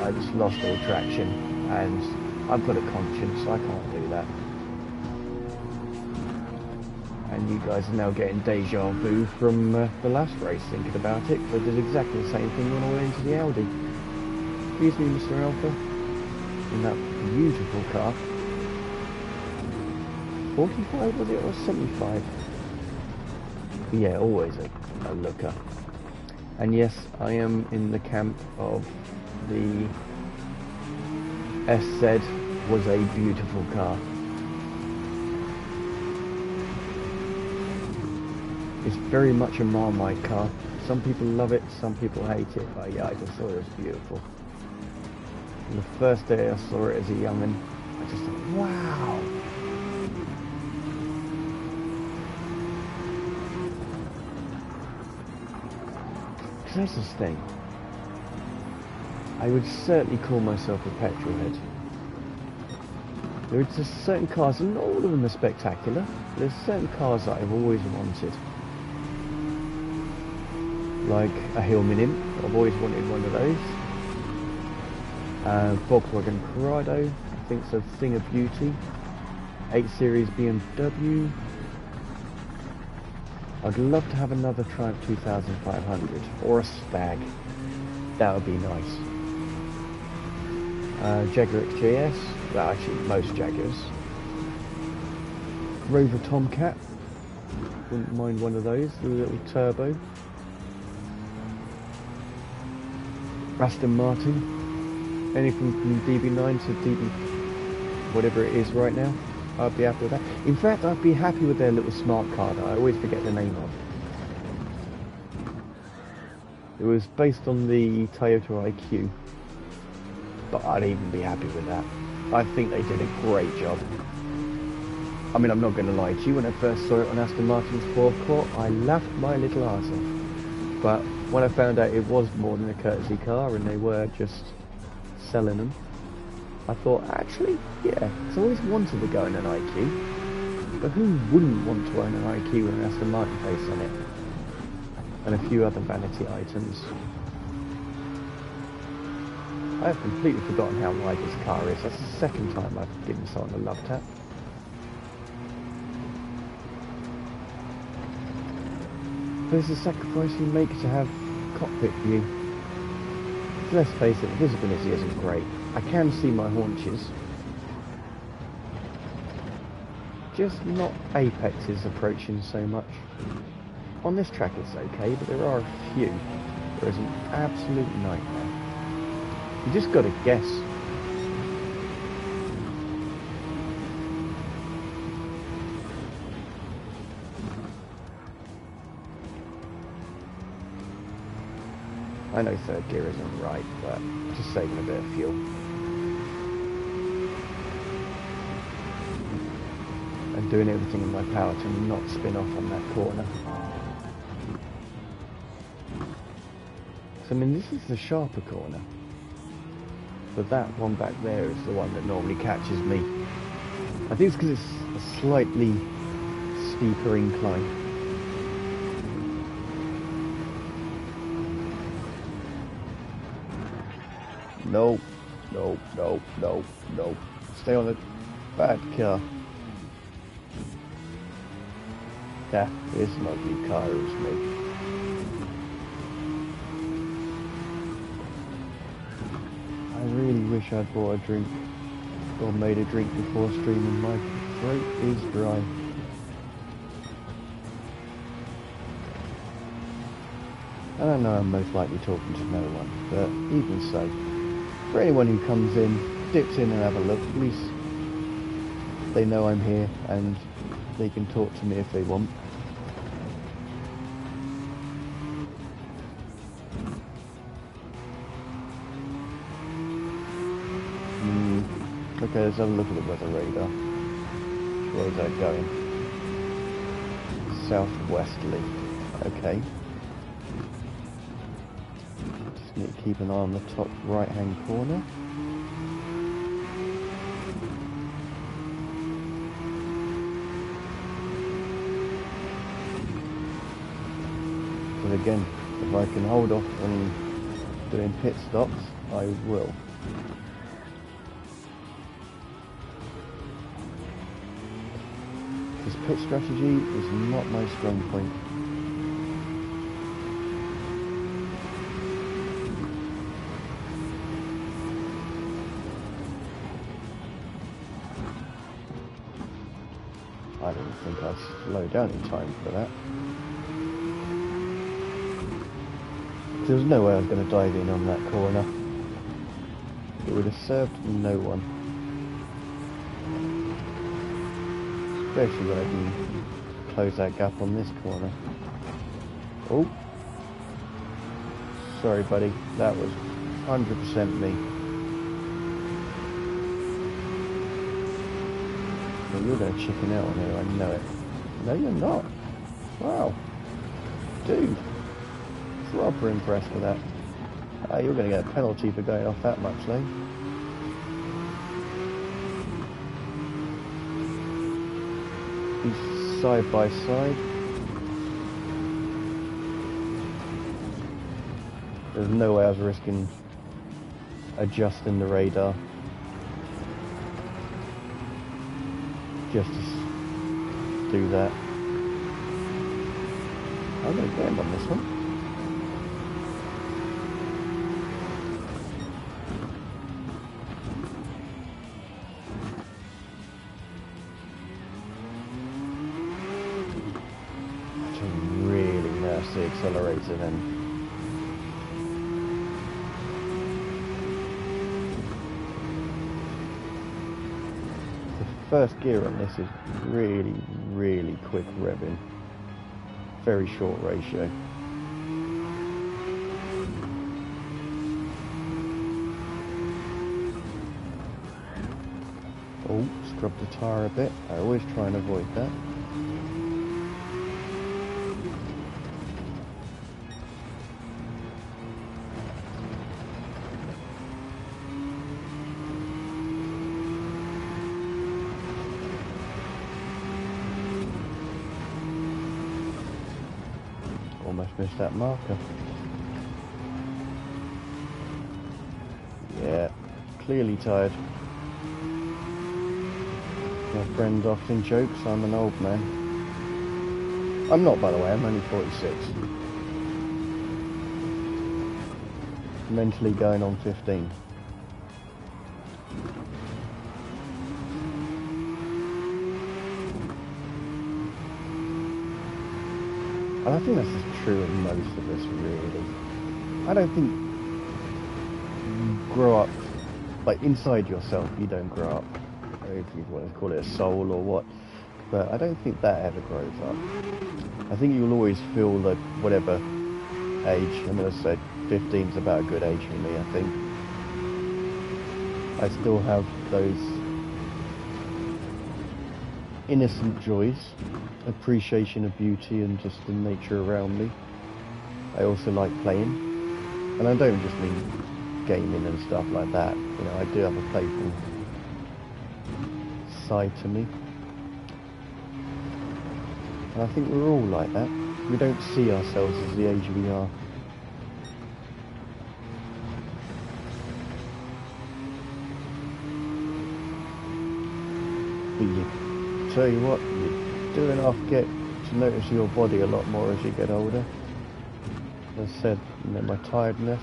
I just lost all traction, and I've got a conscience, so I can't do that. And you guys are now getting deja vu from the last race, thinking about it, because I did exactly the same thing when I went into the Audi. Excuse me, Mr. Alpha, in that beautiful car. 45 was it, or 75? Yeah, always a looker. And yes, I am in the camp of the SZ was a beautiful car. It's very much a Marmite car. Some people love it, some people hate it, but yeah, I just thought it was beautiful. And the first day I saw it as a young'un, I just thought, wow! Because that's the thing. I would certainly call myself a petrol head. There are just certain cars, and not all of them are spectacular. There's certain cars that I've always wanted. Like a Hillman Imp, I've always wanted one of those. Volkswagen Corrado, I think it's a thing of beauty. 8 Series BMW. I'd love to have another Triumph 2500 or a Stag. That would be nice. Jaguar XJS, well actually most Jaguars. Rover Tomcat, wouldn't mind one of those, the little turbo. Aston Martin, anything from DB9 to DB whatever it is right now, I'd be happy with that. In fact, I'd be happy with their little smart car that I always forget the name of. It was based on the Toyota IQ, but I'd even be happy with that. I think they did a great job. I mean, I'm not going to lie to you, when I first saw it on Aston Martin's forecourt, I laughed my little arse off. But when I found out it was more than a courtesy car and they were just selling them, I thought, actually, yeah, because I always wanted to go in an IQ. But who wouldn't want to own an IQ with an Aston Martin face on it? And a few other vanity items. I have completely forgotten how wide this car is. That's the second time I've given someone a love tap. There's a sacrifice you make to have cockpit view. Let's face it, the visibility isn't great. I can see my haunches. Just not apexes approaching so much. On this track it's okay, but there are a few where it's an absolute nightmare. You just gotta guess. I know third gear isn't right, but just saving a bit of fuel. And doing everything in my power to not spin off on that corner. So I mean, this is the sharper corner. But that one back there is the one that normally catches me. I think it's because it's a slightly steeper incline. Nope, nope, nope, nope, nope. Stay on the bad car. Yeah, it's not your car, it's me. I really wish I'd bought a drink or made a drink before streaming. My throat is dry. And I know I'm most likely talking to no one, but even so, for anyone who comes in, dips in and have a look, at least they know I'm here and they can talk to me if they want. Okay, let's have a look at the weather radar. Which way is that going? Southwesterly. Okay. Just need to keep an eye on the top right hand corner. But again, if I can hold off on doing pit stops, I will. This pit strategy is not my strong point. I don't think I'll slow down in time for that. There was no way I was going to dive in on that corner. It would have served no one. Especially when I can close that gap on this corner. Oh. Sorry buddy, that was 100% me. Well, you're going to chicken out on here, I know it. No you're not. Wow. Dude. Proper impressed with that. You're going to get a penalty for going off that much though. These side by side. There's no way I was risking adjusting the radar just to do that. I'm going to get him on this one. The accelerator then. The first gear on this is really quick revving. Very short ratio. Oh, scrub the tyre a bit. I always try and avoid that. Almost missed that marker. Yeah, clearly tired. My friend often jokes I'm an old man. I'm not, by the way, I'm only 46. Mentally going on 15. And I think that's just true of most of us, really. I don't think you grow up, like inside yourself, you don't grow up. If you want to call it a soul or what. But I don't think that ever grows up. I think you'll always feel that whatever age, I mean, I said 15's about a good age for me, I think. I still have those innocent joys, appreciation of beauty and just the nature around me. I also like playing, and I don't just mean gaming and stuff like that. You know, I do have a playful side to me, and I think we're all like that. We don't see ourselves as the age we are. But you tell you what, you do enough get to notice your body a lot more as you get older. As I said, you know, my tiredness.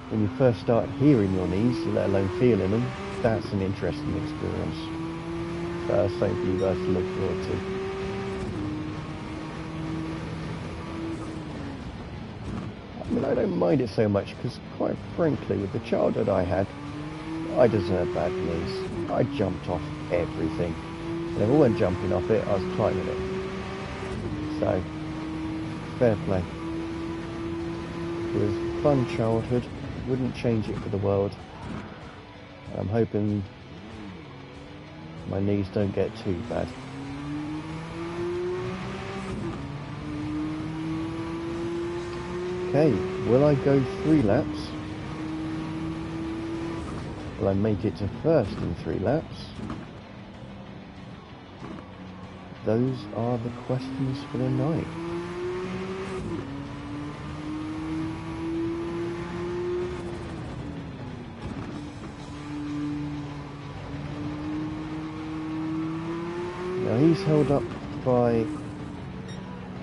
When you first start hearing your knees, let alone feeling them, that's an interesting experience. So that's something for you guys to look forward to. I mean, I don't mind it so much because, quite frankly, with the childhood I had, I deserve bad knees. I jumped off everything. And if I wasn't jumping off it, I was climbing it. So, fair play. It was a fun childhood. Wouldn't change it for the world. I'm hoping my knees don't get too bad. Okay, will I go 3 laps? Will I make it to first in 3 laps? Those are the questions for the night. Now he's held up by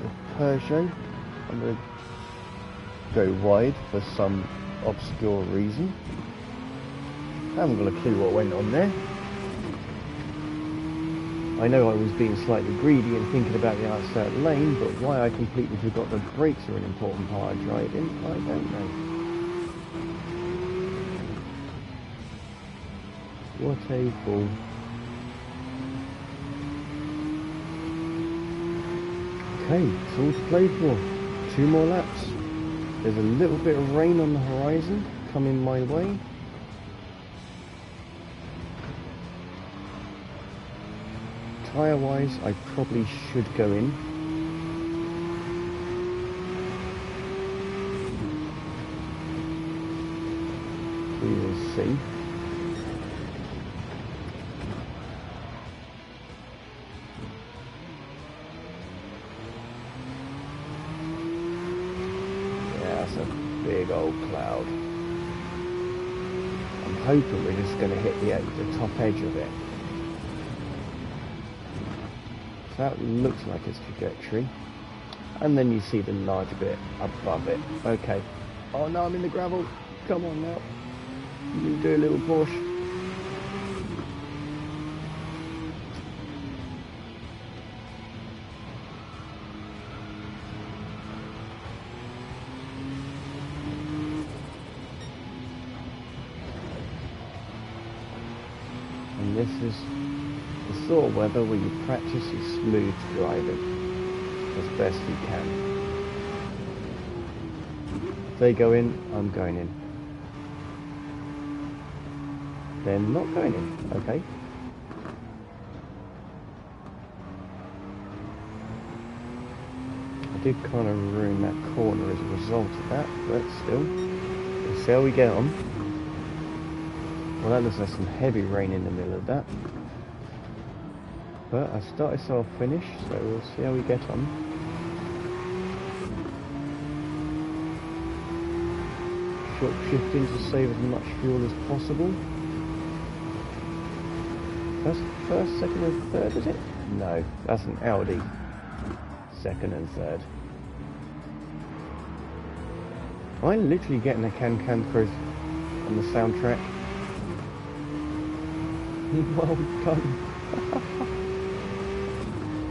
the Peugeot. I'm going to go wide for some obscure reason. I haven't got a clue what went on there. I know I was being slightly greedy and thinking about the outside lane, but why I completely forgot that brakes are an important part of driving, I don't know. What a fool. Okay, it's all to play for. 2 more laps. There's a little bit of rain on the horizon coming my way. Tyre wise, I probably should go in. We will see. Yeah, that's a big old cloud. I'm hoping we're just going to hit the top edge of it. That looks like its trajectory. And then you see the large bit above it. Okay. Oh no, I'm in the gravel. Come on now. You can do a little push. And this is the sort of weather where you practice your smooth driving as best you can. If they go in, I'm going in. They're not going in, okay. I did kind of ruin that corner as a result of that, but still. Let's see how we get on. Well, that looks like some heavy rain in the middle of that. But I started so I'll finish, so we'll see how we get on. Short shifting to save as much fuel as possible. That's first, second and third, is it? No, that's an Audi. Second and third. I'm literally getting a Can Cross on the soundtrack. Well done.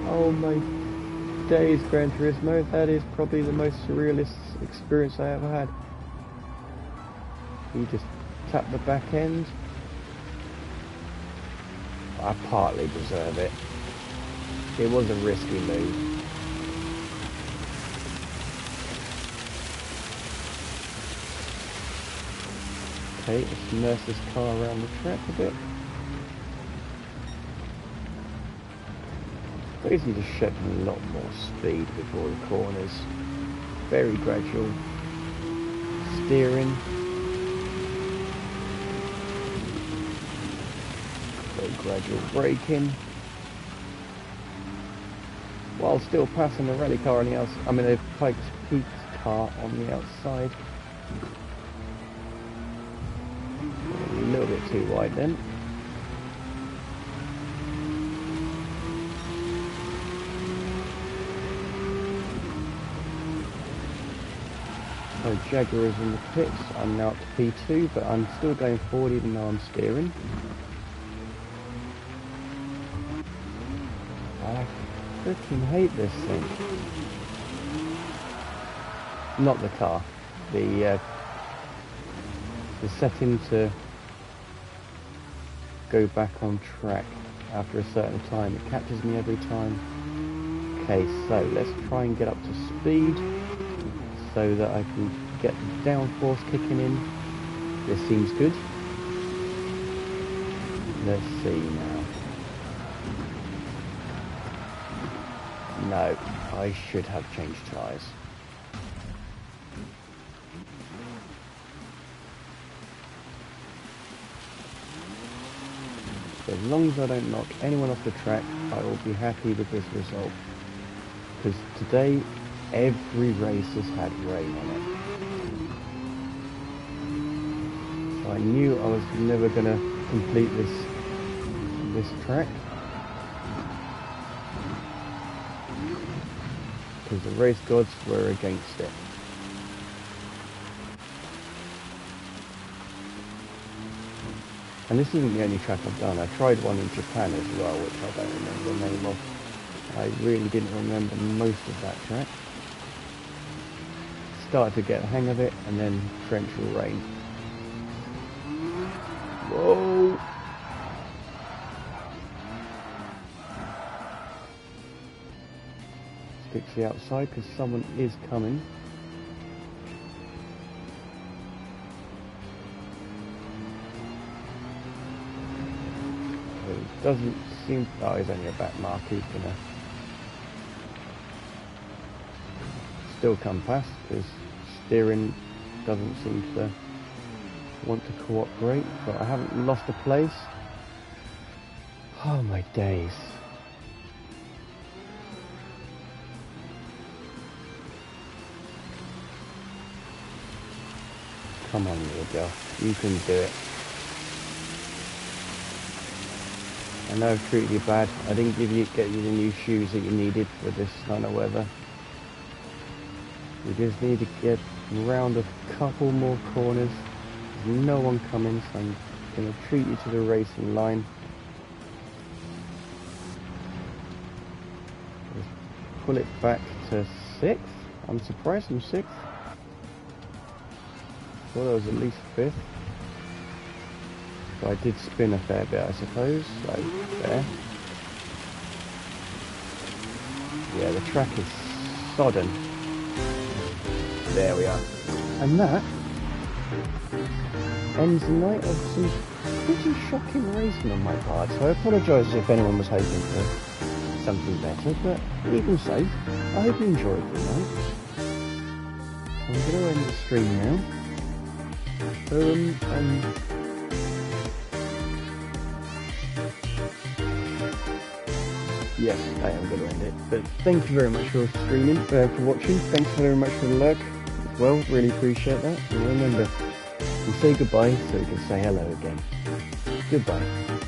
Oh my days, Gran Turismo, that is probably the most surrealist experience I ever had. You just tap the back end. I partly deserve it. It was a risky move. Okay, let's nurse this car around the track a bit. Basically just shedding a lot more speed before the corners. Very gradual steering. Very gradual braking. While still passing the rally car on the outside. I mean, the Pikes Peak car on the outside. A little bit too wide then. So Jaguar is in the pits. I'm now up to P2, but I'm still going forward even though I'm steering. I freaking hate this thing. Not the car. the setting to go back on track after a certain time. It catches me every time. Okay, so let's try and get up to speed so that I can get the downforce kicking in. This seems good. Let's see now. No, I should have changed tyres. So as long as I don't knock anyone off the track, I will be happy with this result. Because today, every race has had rain on it. So I knew I was never going to complete this track. Because the race gods were against it. And this isn't the only track I've done. I tried one in Japan as well, which I don't remember the name of. I really didn't remember most of that track. Started to get the hang of it, and then torrential rain. Whoa! Stick to the outside because someone is coming. It doesn't seem... Oh, he's only a back mark. He's gonna still come past because steering doesn't seem to want to cooperate, but I haven't lost a place. Oh my days. Come on, little girl, you can do it. I know I've treated you bad. I didn't get you the new shoes that you needed for this kind of weather. We just need to get around a couple more corners. There's no one coming, so I'm going to treat you to the racing line. Just pull it back to 6th. I'm surprised I'm 6th. Thought I was at least 5th. So I did spin a fair bit, I suppose. So there. Yeah, the track is sodden. There we are. And that ends the night of some pretty shocking racing on my part. So I apologise if anyone was hoping for something better, but even so, I hope you enjoyed the night. So I'm going to end the stream now. Yes, I am going to end it. But thank you very much for streaming, for watching. Thanks very much for the lurk as well. Really appreciate that. And remember, you say goodbye so we can say hello again. Goodbye.